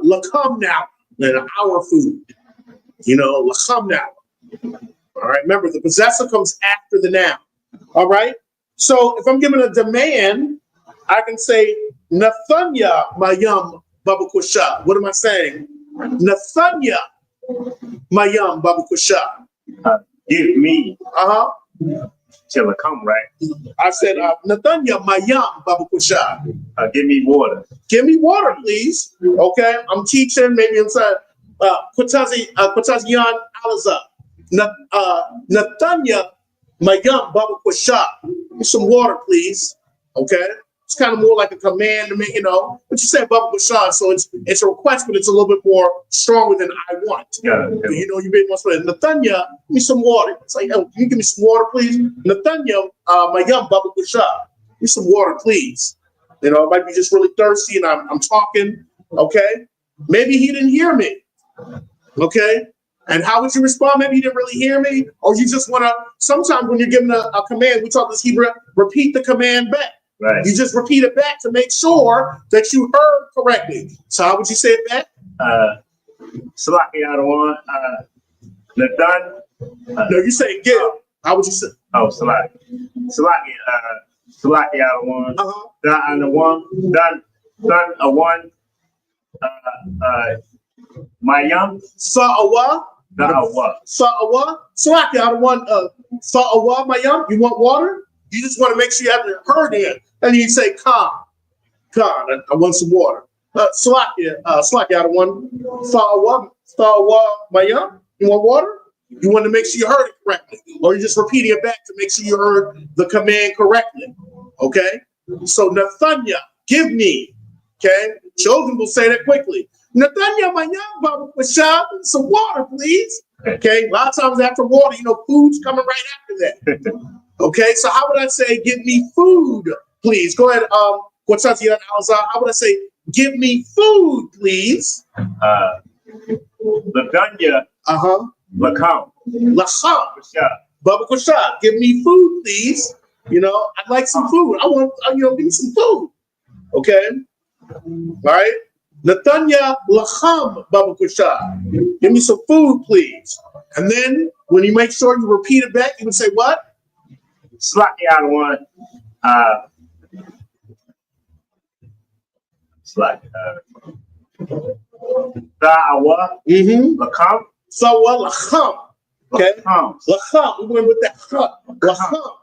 lakam now, and our food. Lakam now. All right. Remember, the possessor comes after the noun. All right. So if I'm giving a demand, I can say, Nathanya mayam baba kusha. What am I saying? Nathanya mayam baba kusha. Give me. Till it come, right? I said, Nathanya mayam baba kusha. Give me water. Give me water, please. Okay, I'm teaching. Maybe inside Kwatazian Alaza. Nathanya mayam baba kusha. Give me some water, please. Okay. It's kind of more like a command to me, but you said Baba Bashar, so it's a request, but it's a little bit more stronger than I want. Yeah. You made one say, Nathanya, give me some water. It's like, oh, can you give me some water, please? Nathanya, my young Baba Bashar, give me some water, please. I might be just really thirsty and I'm talking. Okay. Maybe he didn't hear me. Okay. And how would you respond? Maybe you didn't really hear me, or you just want to. Sometimes when you're given a command, we talk this Hebrew, repeat the command back. Right. You just repeat it back to make sure that you heard correctly. So how would you say it back? Salaki Adawan, Nathan. No, you say give. How would you say? Oh, Salaki. Salaki Adawan. Dan Adawan. Dan Awan. Mayam. Sa'awa. Da'awa. Sa'awa. Salaki Adawan. Sa'awa Mayam. You want water? You just want to make sure you have your heard in. And you say, Khan, I want some water. Slaki out of one. Sawa, Mayam. You want water? You want to make sure you heard it correctly. Or you're just repeating it back to make sure you heard the command correctly. Okay? So, Nathanya, give me. Okay? Children will say that quickly. Nathanya, Mayam, Baba, Bashar, some water, please. Okay? A lot of times after water, food's coming right after that. Okay, so how would I say, give me food, please? Go ahead, how would I say, give me food, please? Ladanya. Lacham. Lacham. Kusha. Baba Kusha, give me food, please. You know, I'd like some food. I want, give me some food. Okay? All right? Nathanya Lacham, Baba Kusha. Give me some food, please. And then when you make sure you repeat it back, you would say what? Slightly out of one. Slightly. Da'awa. Lacham. Sawa Lacham. Okay? Lacham. We went with that. Lacham.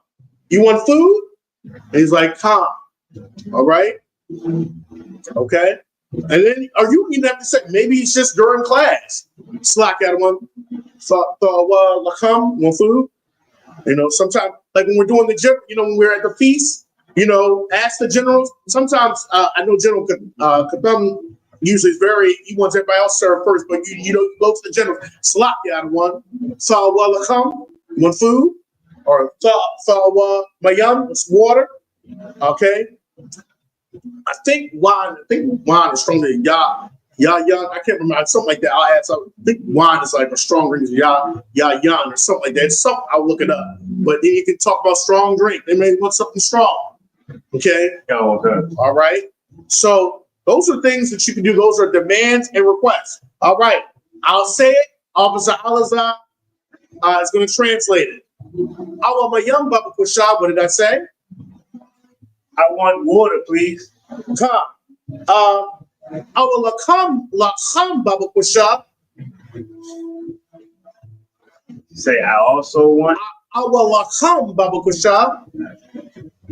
You want food? And he's like, Tom. All right? Okay? And then, or you even have to say, maybe it's just during class. Slack out of one. Lacham, want food? You know, sometimes, like when we're doing the gym, when we're at the feast, ask the generals. Sometimes I know General Kadam usually is he wants everybody else served first, but you go to the general, slack out of one. Sawa Lacham, want food? Or Sawa Mayam, it's water. Okay. I think wine is stronger than ya. I can't remember, something like that. I'll add something. I think wine is like a stronger than yan or something like that. It's something, I'll look it up. But then you can talk about strong drink. They may want something strong. Okay. Okay. All right. So those are things that you can do. Those are demands and requests. All right. I'll say it. Officer Alazar is going to translate it. I want my young Baba Kusha. What did I say? I want water, please. Come. I will come Baba Kusha. Say, I also want. I will come Baba Kusha.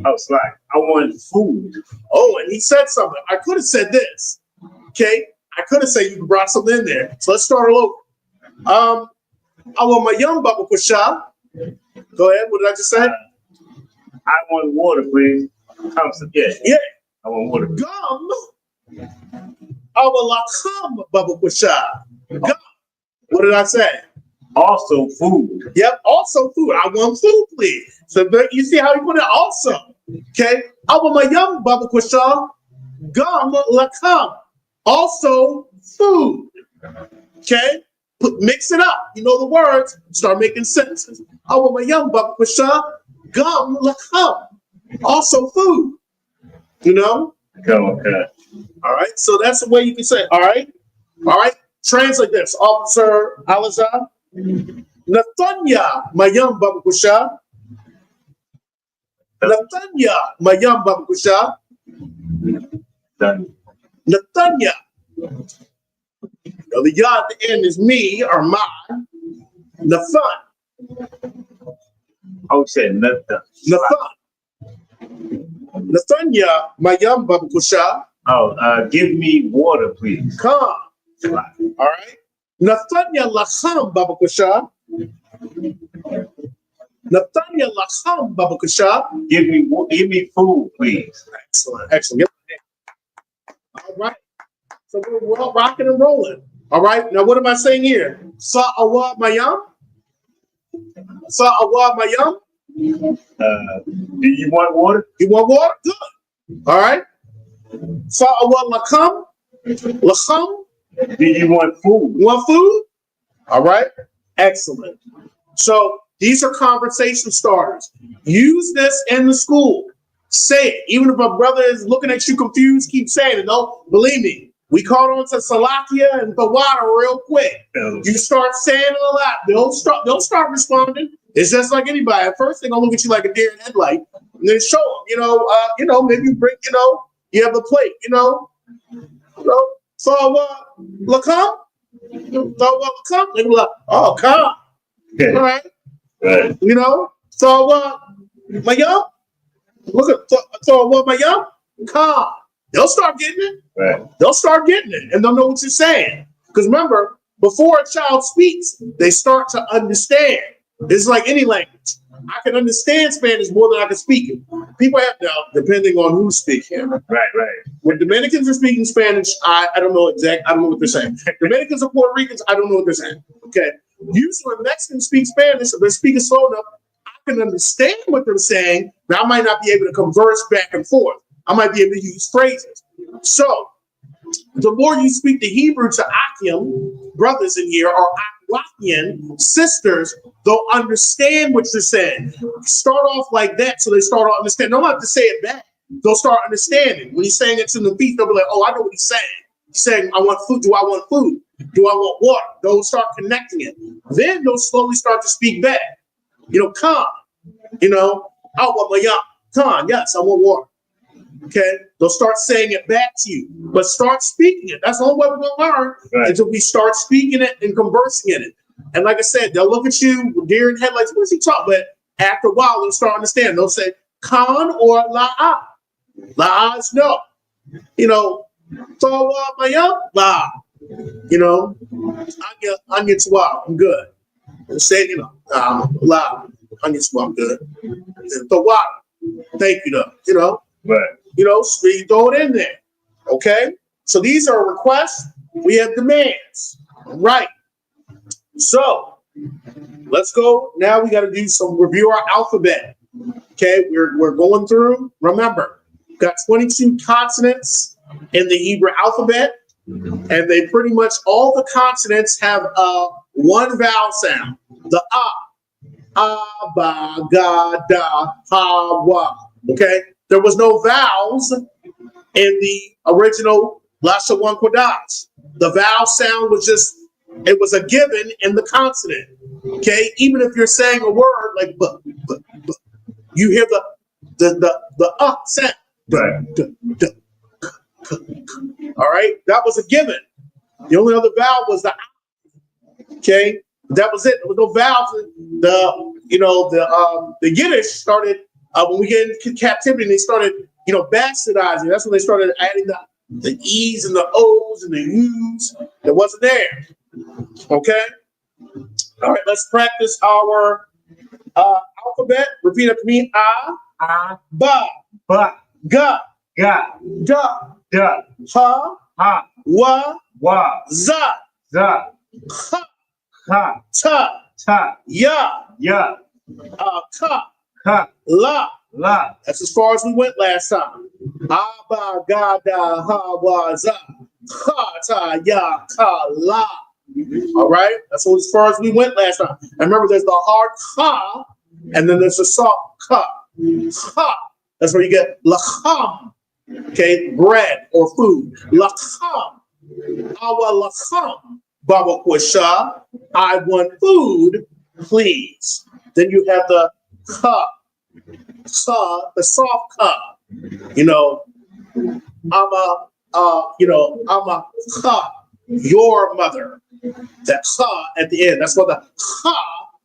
Oh, slack. I want food. Oh, and he said something. I could have said this. Okay. I could have said you brought something in there. So let's start all over. I want my young Baba Kusha. Go ahead. What did I just say? I want water, please. Yeah. I want water. Gum. I will come Baba Kusha. Gum. What did I say? Also food. Yep. Also food. I want food, please. So you see how you put it? Also. Okay. I want my young Baba Kusha. Gum lakam. Also food. Okay. Mix it up. You know the words. Start making sentences. I want my young Baba Kusha. Gum lakam. Also food. Okay. All right. So that's the way you can say. All right. All right. Translate this, Officer Alazar. Nathanya, my young Baba Kusha. Nathanya, my young Baba Kusha. Nathanya. The ya at the end is me or my. Nathan. Oh, said nothing. Nathan. Nathanya, my young Baba Kusha. Oh, give me water, please. Come. All right. Nathanya Lacham Baba Kusha. Nathanya Lacham Baba Kusha. Give me food, please. Excellent. Excellent. All right. So we're all rocking and rolling. All right. Now, what am I saying here? Sa'awa Mayam? Sa'awa Mayam? Do you want water? You want water? Good. All right. Sa'awa Lacham? Lacham? Do you want food? You want food? All right. Excellent. So these are conversation starters. Use this in the school. Say it. Even if a brother is looking at you confused, keep saying it. Don't believe me. We caught on to Salakia and Tawada real quick. You start saying it a lot. They'll start responding. It's just like anybody. At first, they're gonna look at you like a deer in headlight, and then show them. Maybe you bring, you have the plate, So Lacom? So Lacom? They be like, oh, come. All right. Right. So Mayam? Look at Mayam? Come. They'll start getting it. Right. They'll start getting it, and they'll know what you're saying. Because remember, before a child speaks, they start to understand. It's like any language. I can understand Spanish more than I can speak it. People have now, depending on who's speaking. Right. When Dominicans are speaking Spanish, I don't know I don't know what they're saying. Dominicans or Puerto Ricans, I don't know what they're saying. Okay. Usually when Mexicans speak Spanish, if they're speaking slow enough, I can understand what they're saying, but I might not be able to converse back and forth. I might be able to use phrases. So the more you speak the Hebrew to Akim, brothers in here, or Wakian sisters don't understand what you're saying. Start off like that so they start to understand. Don't have to say it back. They'll start understanding. When he's saying it to the feet, they'll be like, oh, I know what he's saying. He's saying, I want food. Do I want food? Do I want water? They'll start connecting it. Then they'll slowly start to speak back. Come. I want my young. Come, yes, I want water. Okay? They'll start saying it back to you. But start speaking it. That's the only way we're going to learn until we start speaking it and conversing in it. And like I said, they'll look at you with deer in headlights. What is he talking? But after a while, they'll start understanding. They'll say, Khan or La'a. La'a is no. So my young La. I get swab. I'm good. And say, La. I get swab. I'm good. And so what? Thank you, though. So you throw it in there. Okay? So these are requests. We have demands. Right. So let's go. Now we got to do some review our alphabet. Okay, we're going through. Remember, we've got 22 consonants in the Hebrew alphabet, and they pretty much all the consonants have one vowel sound. The ba, ga, da, ha, wa. Okay, there was no vowels in the original Lashawan Kodash. The vowel sound was it was a given in the consonant. Okay, even if you're saying a word like b, you hear the sound. Right. All right, that was a given. The only other vowel was the. Okay, that was it. There was no vowels. The Yiddish started when we get into captivity. They started bastardizing. That's when they started adding the E's and the O's and the U's that wasn't there. Okay. All right. Let's practice our alphabet. Repeat after me. Ba, ga, Da, ha, wa, za, ha, ta, ya, ka, la. That's as far as we went last time. Ba, ga, da, ha, wa, za, ha, ta, ya, ka, la. All right, that's as far as we went last time. And remember, there's the hard ha, and then there's the soft ka. Ha. That's where you get lacham. Okay, bread or food. Lacham. Awa lacham. Baba Kwasha. I want food, please. Then you have the ka. Ka, the soft ka. I'm a ka, your mother. That ka at the end. That's what the ka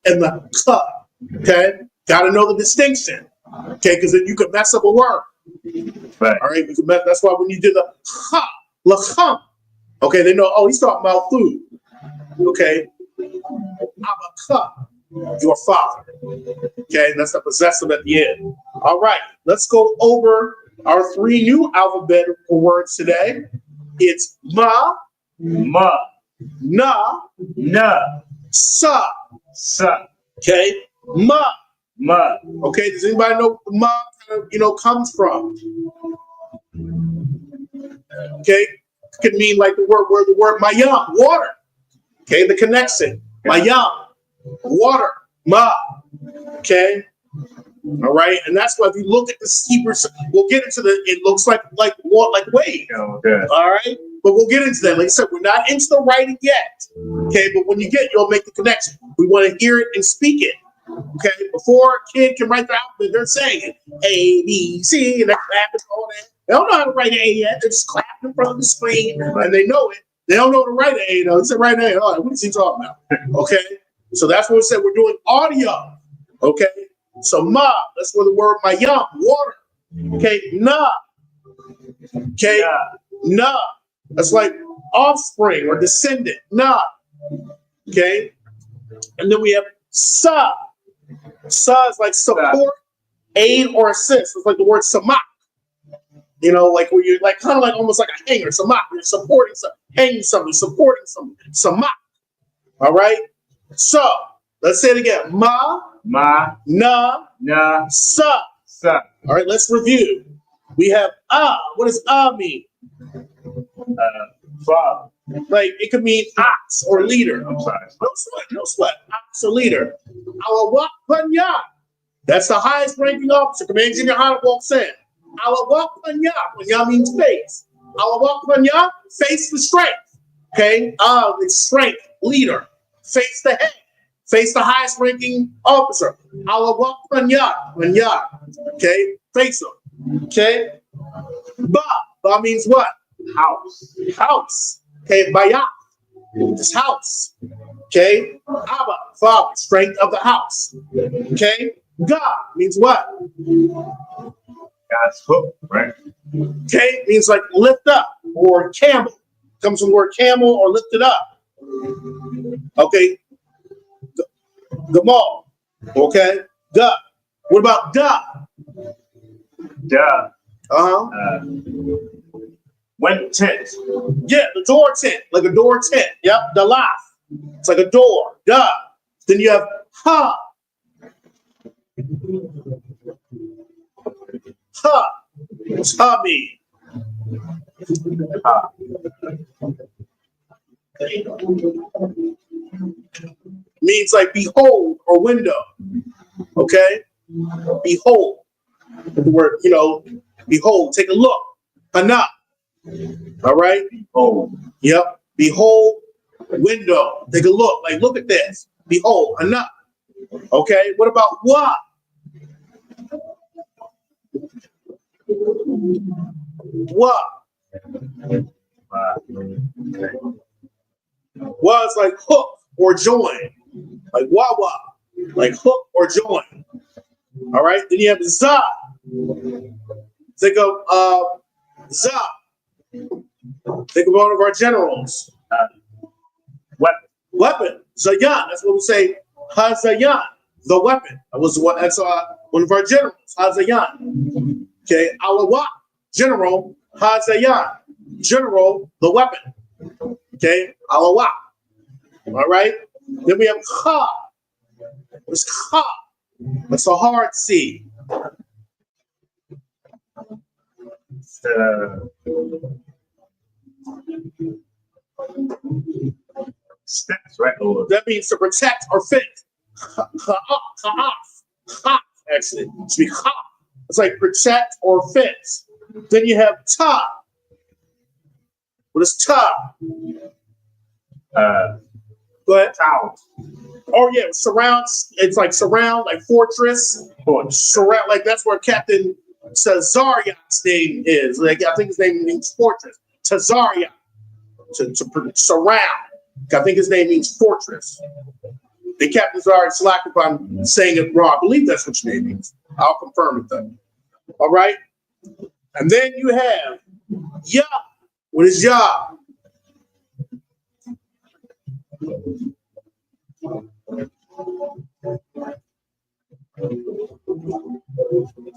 and the ka. Okay? Gotta know the distinction. Okay, because then you could mess up a word. Right. All right, that's why when you do the ha, lacham, okay, they know, he's talking about food. Okay, abaka, your father. Okay, that's the possessive at the end. All right, let's go over our 3 new alphabetical words today. It's ma, Ma, na, sa. Okay, ma. Okay, does anybody know what the ma comes from? Okay, could mean like the word mayam, water. Okay, the connection, mayam, water, ma. Okay, all right, and that's why if you look at the Hebrew, we'll get into it looks like wave. Okay. All right, but we'll get into that. Like I said, we're not into the writing yet. Okay, but when you get, you'll make the connection. We want to hear it and speak it. Okay, before a kid can write the alphabet, they're saying it. A, B, C, and they're clapping all that. They don't know how to write an A yet. They're just clapping in front of the screen, and they know it. They don't know how to write an A, though. It's a right A. All right, what is he talking about? Okay, so that's what we said. We're doing audio. Okay, so ma, that's where the word mayam, water. Okay, na. Okay, na. That's like offspring or descendant. Na. Okay, and then we have sa. Sa is like support, aid, or assist. It's like the word samak. Like where you're like kind of like almost like a hanger. Samak. You're supporting something, hanging something, supporting something. Samak. All right. So let's say it again. Ma, na, sa. All right. Let's review. We have What does mean? Like it could mean ox or leader. I'm sorry. No sweat. Ox or leader. Alawak Panya. That's the highest ranking officer. Command Junior Hana walks in. Alawak Panya. Panya means face. Alawak Panya, face the strength. Okay? It's strength, leader. Face the head. Face the highest ranking officer. Alawak Panya. Panya. Okay? Face him. Okay? Ba. Ba means what? House. House. Okay? Bayak. This house. Okay? Abba. Father. Strength of the house. Okay? God means what? God's foot, right? Okay? Means like lift up or camel. Comes from the word camel or lifted up. Okay? Gamal. Okay? Duh. What about duh? Duh. Uh-huh. When tent. Yeah, the door tent, like a door tent. Yep, the laugh. It's like a door. Duh. Then you have ha. Ha. What's ha mean? Means like behold or window. Okay? Behold. The word, behold, take a look. Hana. All right? Oh. Yep. Behold, window. Take a look. Like, look at this. Behold, Hana. Okay? What about what? What? Was like hook or join. Like wah. Like hook or join. All right? Then you have za. Think of za. Think of one of our generals. Weapon. Zayan. That's what we say. Hazayan. The weapon. That's one of our generals. Hazayan. Okay. Alawak. General. Hazayan. General. The weapon. Okay. Alawak. All right. Then we have Kha. What's Kha? That's a hard C. Steps, right? Or That means to protect or fit. Actually, it should be ha. It's like protect or fit. Then you have ta. What is ta? Go ahead. town. Oh yeah, surrounds. It's like surround, like fortress. Surround, like that's where Captain Tazariak's name is. Like I think his name means fortress. Tazariak. To surround. I think his name means fortress. The Captain Zari slack if I'm saying it wrong. I believe that's what your name means. I'll confirm it though. All right. And then you have Ya. What is Ya?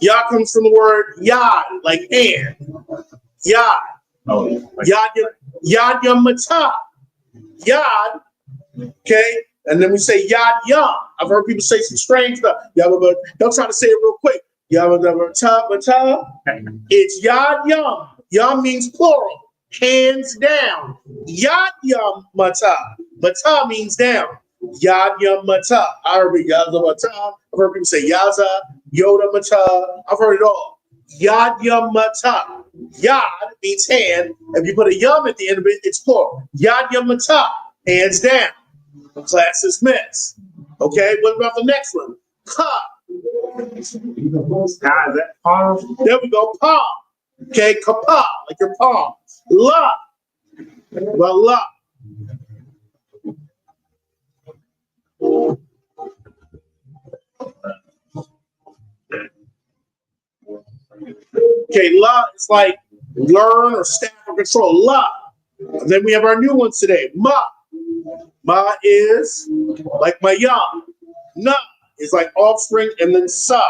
Ya comes from the word yad, like and. Yad. Oh, like, Yad Yamata. Yad. Okay. And then we say yad yum. I've heard people say some strange stuff. Yabba, don't try to say it real quick. Yabba, it's yad yum. Yum means plural. Hands down. Yad yum mata. Mata means down. Yad yum mata. I heard yaza mata. I've heard people say yaza, yoda mata. I've heard it all. Yad yum mata. Yad means hand. If you put a yum at the end of it, it's plural. Yad yum mata. Hands down. Class is missed. Okay, what about the next one? Ka. is that palm? There we go. Palm. Okay, kapa, like your palm. La. Well, la. Okay, la is like learn or staff or control. La. And then we have our new ones today. Ma. Ma is like my young. Na is like offspring, and then sa,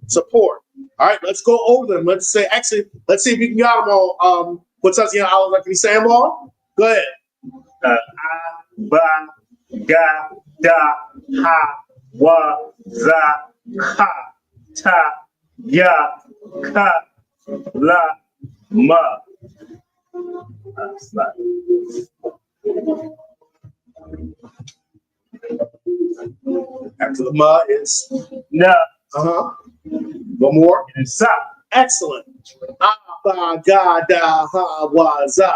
support. All right, let's go over them. Let's see if you can get them all. What's up, Allah? Can you say them all? Go ahead. A, ba, ga, da, ha, wa, za, ha, ta, ya, ka, la, ma. After the ma is Na. one more. And sa. Excellent. Aba ga da ha wa za.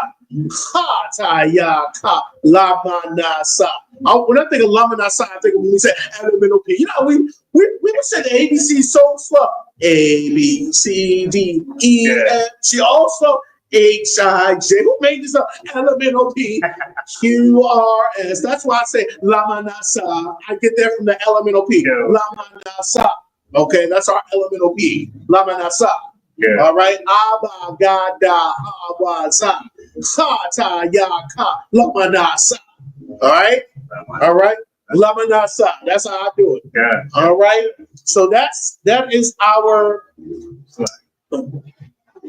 Ha ta ya ka la ma na sa. When I think of la ma na sa, I think of when we say elemental P. You know, we would say the ABC so slow. A B C D E F. She also H I J. Who made this up? Elemental P Q R S. That's why I say la ma na sa. I get that from the elemental P. La ma na sa. Okay, that's our elemental P. La ma na sa. Yeah. All right. Aba ga da ha wa za. Ha ta ya ka la ma na sa. All right. All right. La ma na sa. That's how I do it. Yeah. All right. So that is our.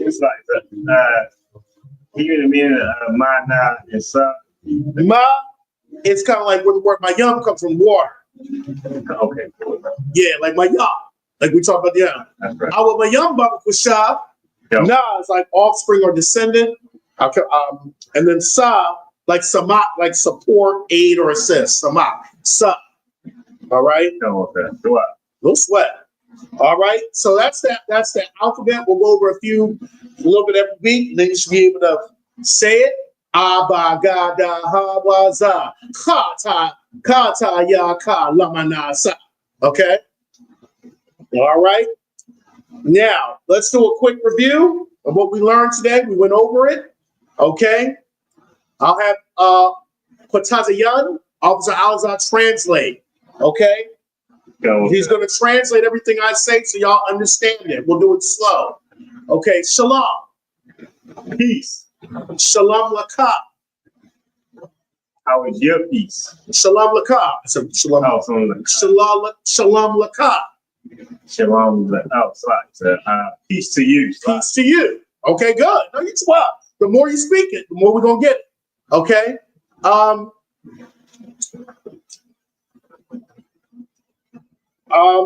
It's like even the meaning of ma na and sa. Ma. It's kind of like where the word my yum comes from, water. Okay. Yeah, like my yum. Like we talk about the yum. That's right. I want my yum baba kushab. Nah, it's like offspring or descendant. And then sa, like samak, like support, aid, or assist. Samak. Sa. All right. No sweat. All right. So that's that alphabet. We'll go over a little bit every week, and then you should be able to say it. Aba ga da ha wa za. Ka ta ya ka la ma na sa. Okay. All right. Now, let's do a quick review of what we learned today. We went over it. Okay. I'll have Patazayan, Officer Alza, translate. Okay. He's going to translate everything I say so y'all understand it. We'll do it slow. Okay. Shalom. Peace. Shalom laka. How is your peace? Shalom laka. Shalom. Shalom laka. Shalom. Peace to you. Peace to you. Okay, good. No, you swap. The more you speak it, the more we're gonna get it. Okay. Let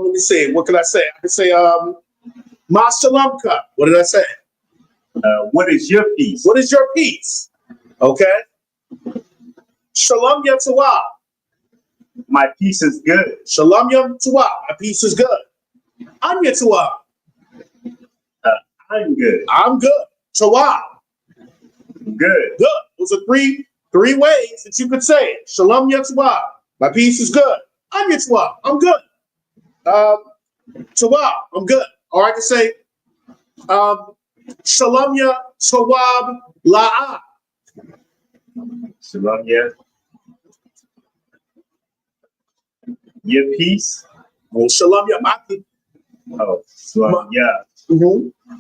me see. What can I say? I can say Ma Shalom Cup. What did I say? What is your peace? What is your peace? Okay. Shalom Yatawah. My peace is good. Shalom Yatawah. My peace is good. I'm Yatawah. I'm good. I'm good. Tawah. Good. Good. Those are three ways that you could say it. Shalom Yatawah. My peace is good. I'm Yatawah. I'm good. Tawah. I'm good. Or I can say Shalom Yatawah La'ah. Shalom your peace. Well, Shalom my peace. Oh, Shalom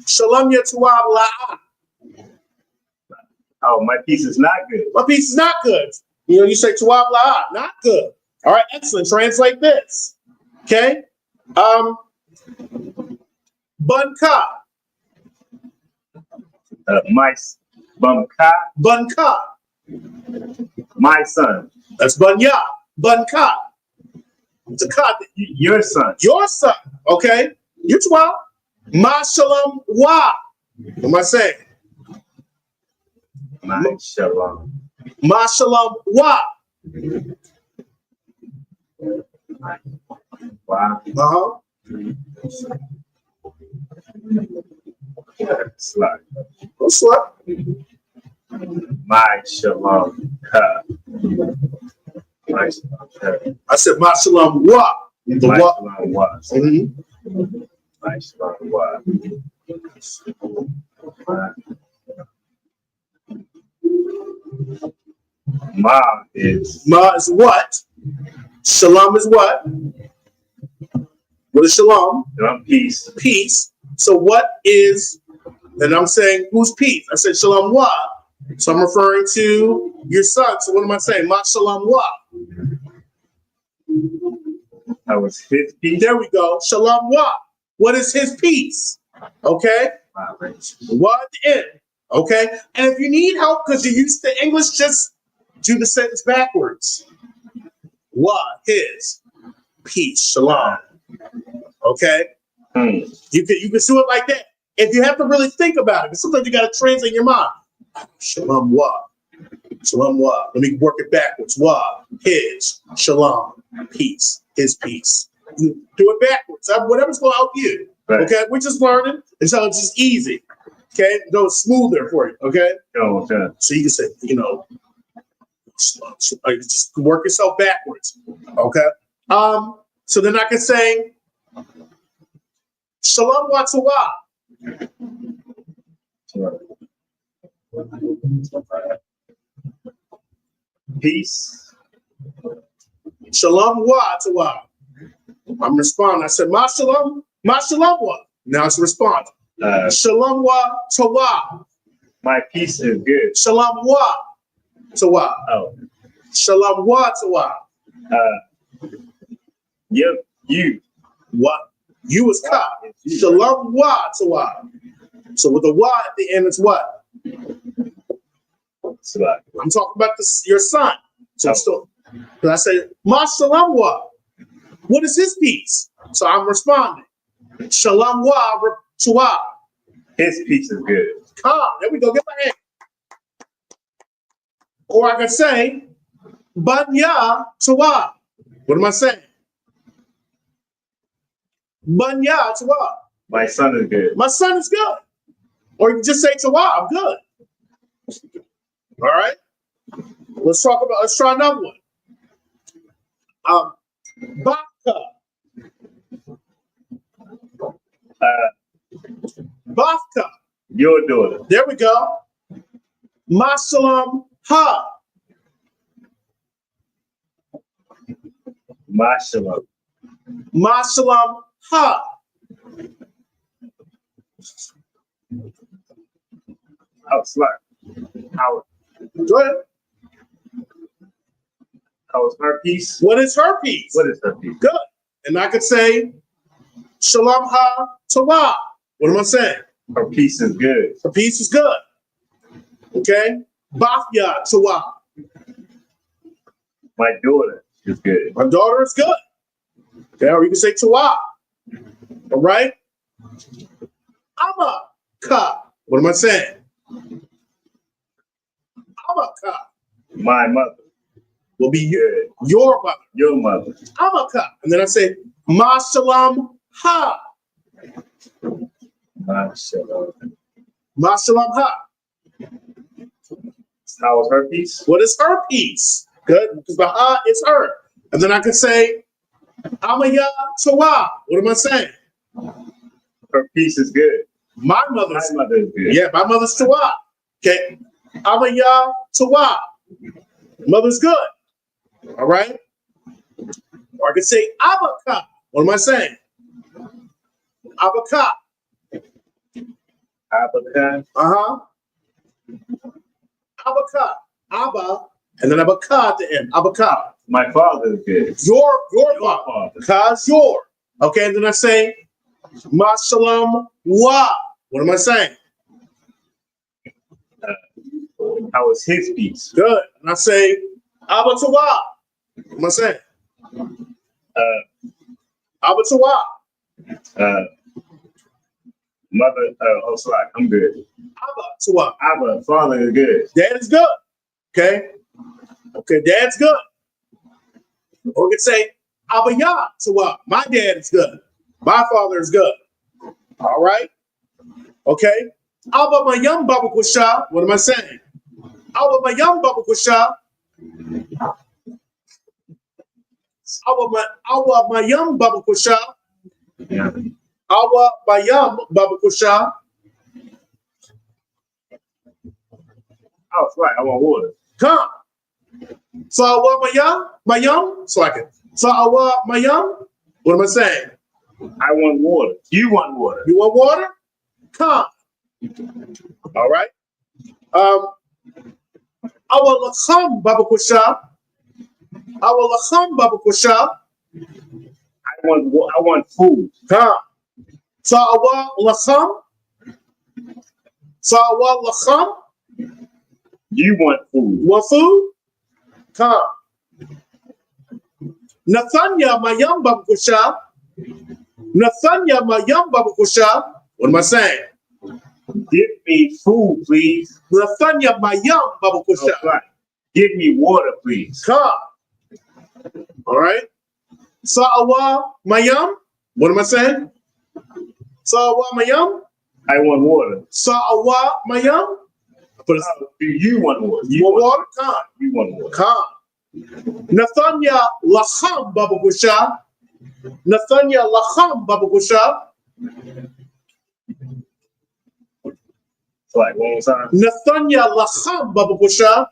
Shalom Yatawah La'ah. Oh, my peace is not good. My peace is not good. You say Tawab La'ah, not good. All right, excellent. Translate this. Okay. Bunka. My Bumka. Bunka. My son. That's Bunya. Bunka. It's a cut. Your son. Your son. Okay. You 12. Ma Shalom Wa. What am I saying? My Shalom. Ma Shalom Wa. Wow. Slut. What's up? My Shalom. My Shalom. I said Ma Shalom Wa. The My Wa. Shalom was. My Shalom was. Ma is what? Shalom is what? What is shalom? Peace. Peace. So what is, and I'm saying, who's peace? I said shalom wa. So I'm referring to your son. So what am I saying? Ma shalom wa. That was his peace. There we go. Shalom wa. What is his peace? Okay. What in? Okay. And if you need help because you're used to English, just do the sentence backwards. What his peace? Shalom. Okay. You can do it like that. If you have to really think about it, because sometimes you got to translate in your mind. Shalom wa. Shalom wa. Let me work it backwards. Wa, his, shalom, peace, his peace. You do it backwards. Whatever's going to help you. Right. Okay, we're just learning, and so it's just easy. Okay, go smoother for you. Okay, Okay. so you can say, just work yourself backwards. Okay. So then I can say, shalom wa tawa. Peace. Shalom wa tawa. I'm responding. I said, ma shalom wa. Now it's responding. Shalom wa tawa. My peace is good. Shalom wa tawa. Oh. Shalom wa tawa. Yep. You. What? You is ka. Shalom wa tawa. So with the wa at the end, it's what? Salah. I'm talking about your son. So I say, ma shalom wa. What is his peace? So I'm responding. Shalom wa tawa. His peace is good. There we go. Get my hand. Or I could say, banya tawa. What am I saying? Banya tawa. My son is good. My son is good. Or you can just say tawa. I'm good. All right. Let's try another one. Baka. Baka. Your daughter. There we go. Masalam ha. Mashallah. Masalam ha. How smart. How Go ahead. is her peace? What is her peace? What is her peace? Good. And I could say, Shalom ha tawa. What am I saying? Her peace is good. Her peace is good. Okay? Bafya tawa. My daughter is good. My daughter is good. Okay, or you can say tawa. All right? Ama ka. What am I saying? Ama ka My mother. will be Good. your mother. Your mother. Ama ka. And then I say, Ma shalom ha. Mashallah. Ma shalom ha. How is her peace? What is her peace? Good, because the ha is her. And then I could say, Amaya tawa. What am I saying? Her peace is good. My My mother's, mother is good. yeah, my mother's tawa. Okay. Amaya tawa. Mother's good. All right. Or I could say abaka. What am I saying? Abaka. Abakan. Uh-huh. Abaka. Abba. And then abaka at the end. Abaka. My father is good. Your Your father. father. Cause your. Okay, and then I say, Ma shalom wa. What am I saying? How is his peace? Good. And I say, Abba tawa. What am I saying? Abba tawa. Mother, sorry, I'm good. Abba tawa. Abba, father is good. Dad is good. Okay. Okay, dad's good. Or we could say, Abba ya tawa. My dad is good. My father is good. All right. Okay. Abba mayam baba kusha. What am I saying? Abba mayam baba kusha. Abba mayam baba kusha. Yeah. Abba mayam baba kusha. Oh, right. I want water. Come. So awa mayam. So I can. So awa mayam. What am I saying? I want water. You want water. You want water? Come. All right. Awa lakham baba kusha. Awa lakham baba kusha. I want food. Come. So awa lakham. So awa lakham. You want food. Want food? Come. Nathanya mayam baba kusha. Nathanya mayam baba kusha. What am I saying? Give me food, please. Nathanya mayam baba Oh, kusha. right. Give me water, please. Come. All right. Sa'awa mayam. What am I saying? Sa'awa mayam. I want water. Sa'awa mayam. Do you want water? You Want want water? Come. You want water. Come. Nathanya lacham babagusha. Nathanya lacham babagusha. So like one more time. Nathanya lacham babagusha.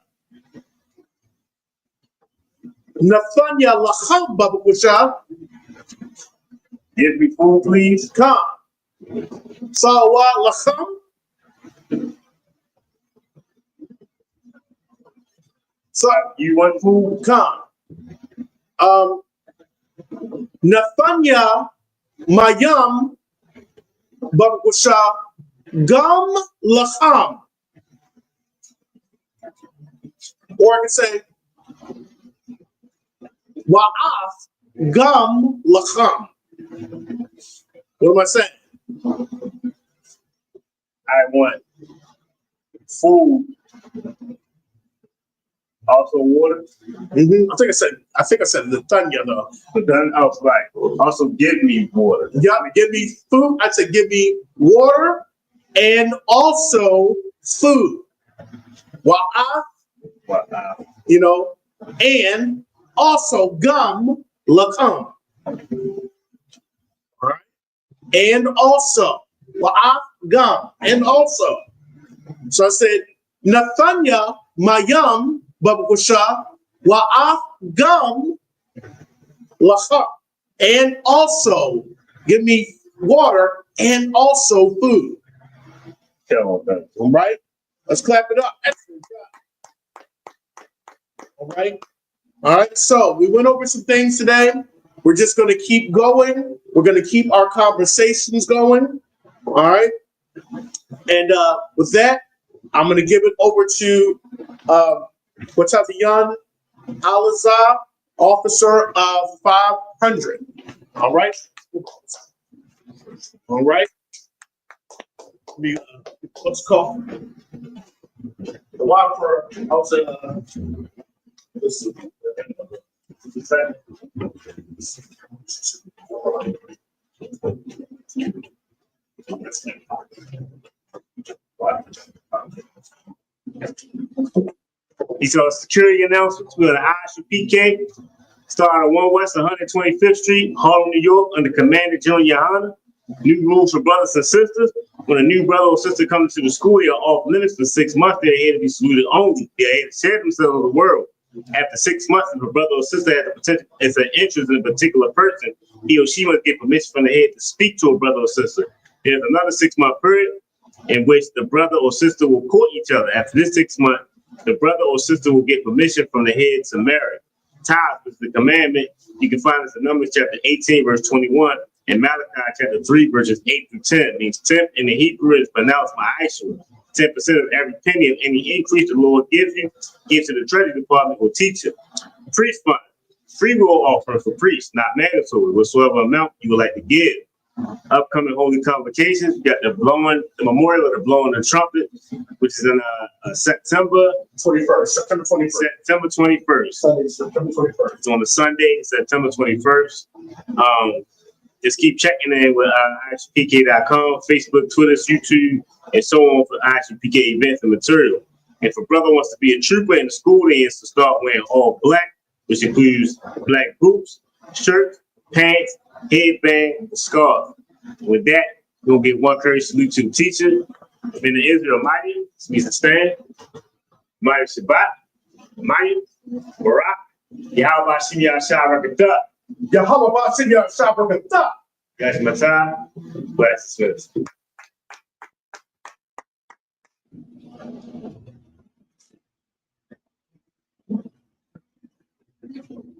Nathanya lacham babagusha. Give me food, please. Come. Sawa lacham. So You want food? come. Nathanya mayam babagusha gam lacham. Or I can say wa'af gam lacham. What am I saying? I want food. Also water. I think I said Nathanya though. But then I was like, also give me water. Yeah, give me food. I said give me water and also food. Wa'af, you know, and also gum lacham. All right. And also wa'af gum. And also. So I said Nathanya mayam babagusha wa'af gum lacham. And also give me water and also food. All right. Let's clap it up. Excellent job. All right. All right. So we went over some things today. We're just going to keep going. We're going to keep our conversations going. All right. And with that, I'm going to give it over to Watatiyan Alizar, officer of 500. All right. All right. What's called the one for also let's see. These are security announcements with an ISUPK starting on 1 West 125th Street, Harlem, New York, under Commander John Yohana. New rules for brothers and sisters. When a new brother or sister comes to the school, they are off limits for 6 months. They're here to be saluted only. They're here to share themselves with the world. After 6 months, if a brother or sister has the potential, is an interest in a particular person, he or she must get permission from the head to speak to a brother or sister. There's another 6-month period in which the brother or sister will court each other. After this 6 months, the brother or sister will get permission from the head to marry. Tithe is the commandment. You can find this in Numbers chapter 18, verse 21, and Malachi chapter 3, verses 8 through 10. It means 10 in the Hebrew is pronounced ma'aishu. 10% of every penny of any increase the Lord gives you, gives to the treasury department or teacher. Priest fund, free will offering for priests, not mandatory, whatsoever amount you would like to give. Upcoming holy convocations, you got the memorial of the blowing the trumpet, which is in September 21st. September 21st. September 21st. Sunday, September 21st. It's on a Sunday, September 21st. Just keep checking in with ISUPK.com, Facebook, Twitter, YouTube, and so on for ISUPK events and material. If a brother wants to be a trooper in the school, he has to start wearing all black, which includes black boots, shirt, pants, headband, and scarf. With that, you'll get one courage salute to the teacher. In the Israel Mighty, this means to stand. Mighty Shabbat, Mighty, Barak, Yahweh Shimi Ashah Rakatah. Yahweh Shimi Ashah Rakatah. Guys, my time. Bless.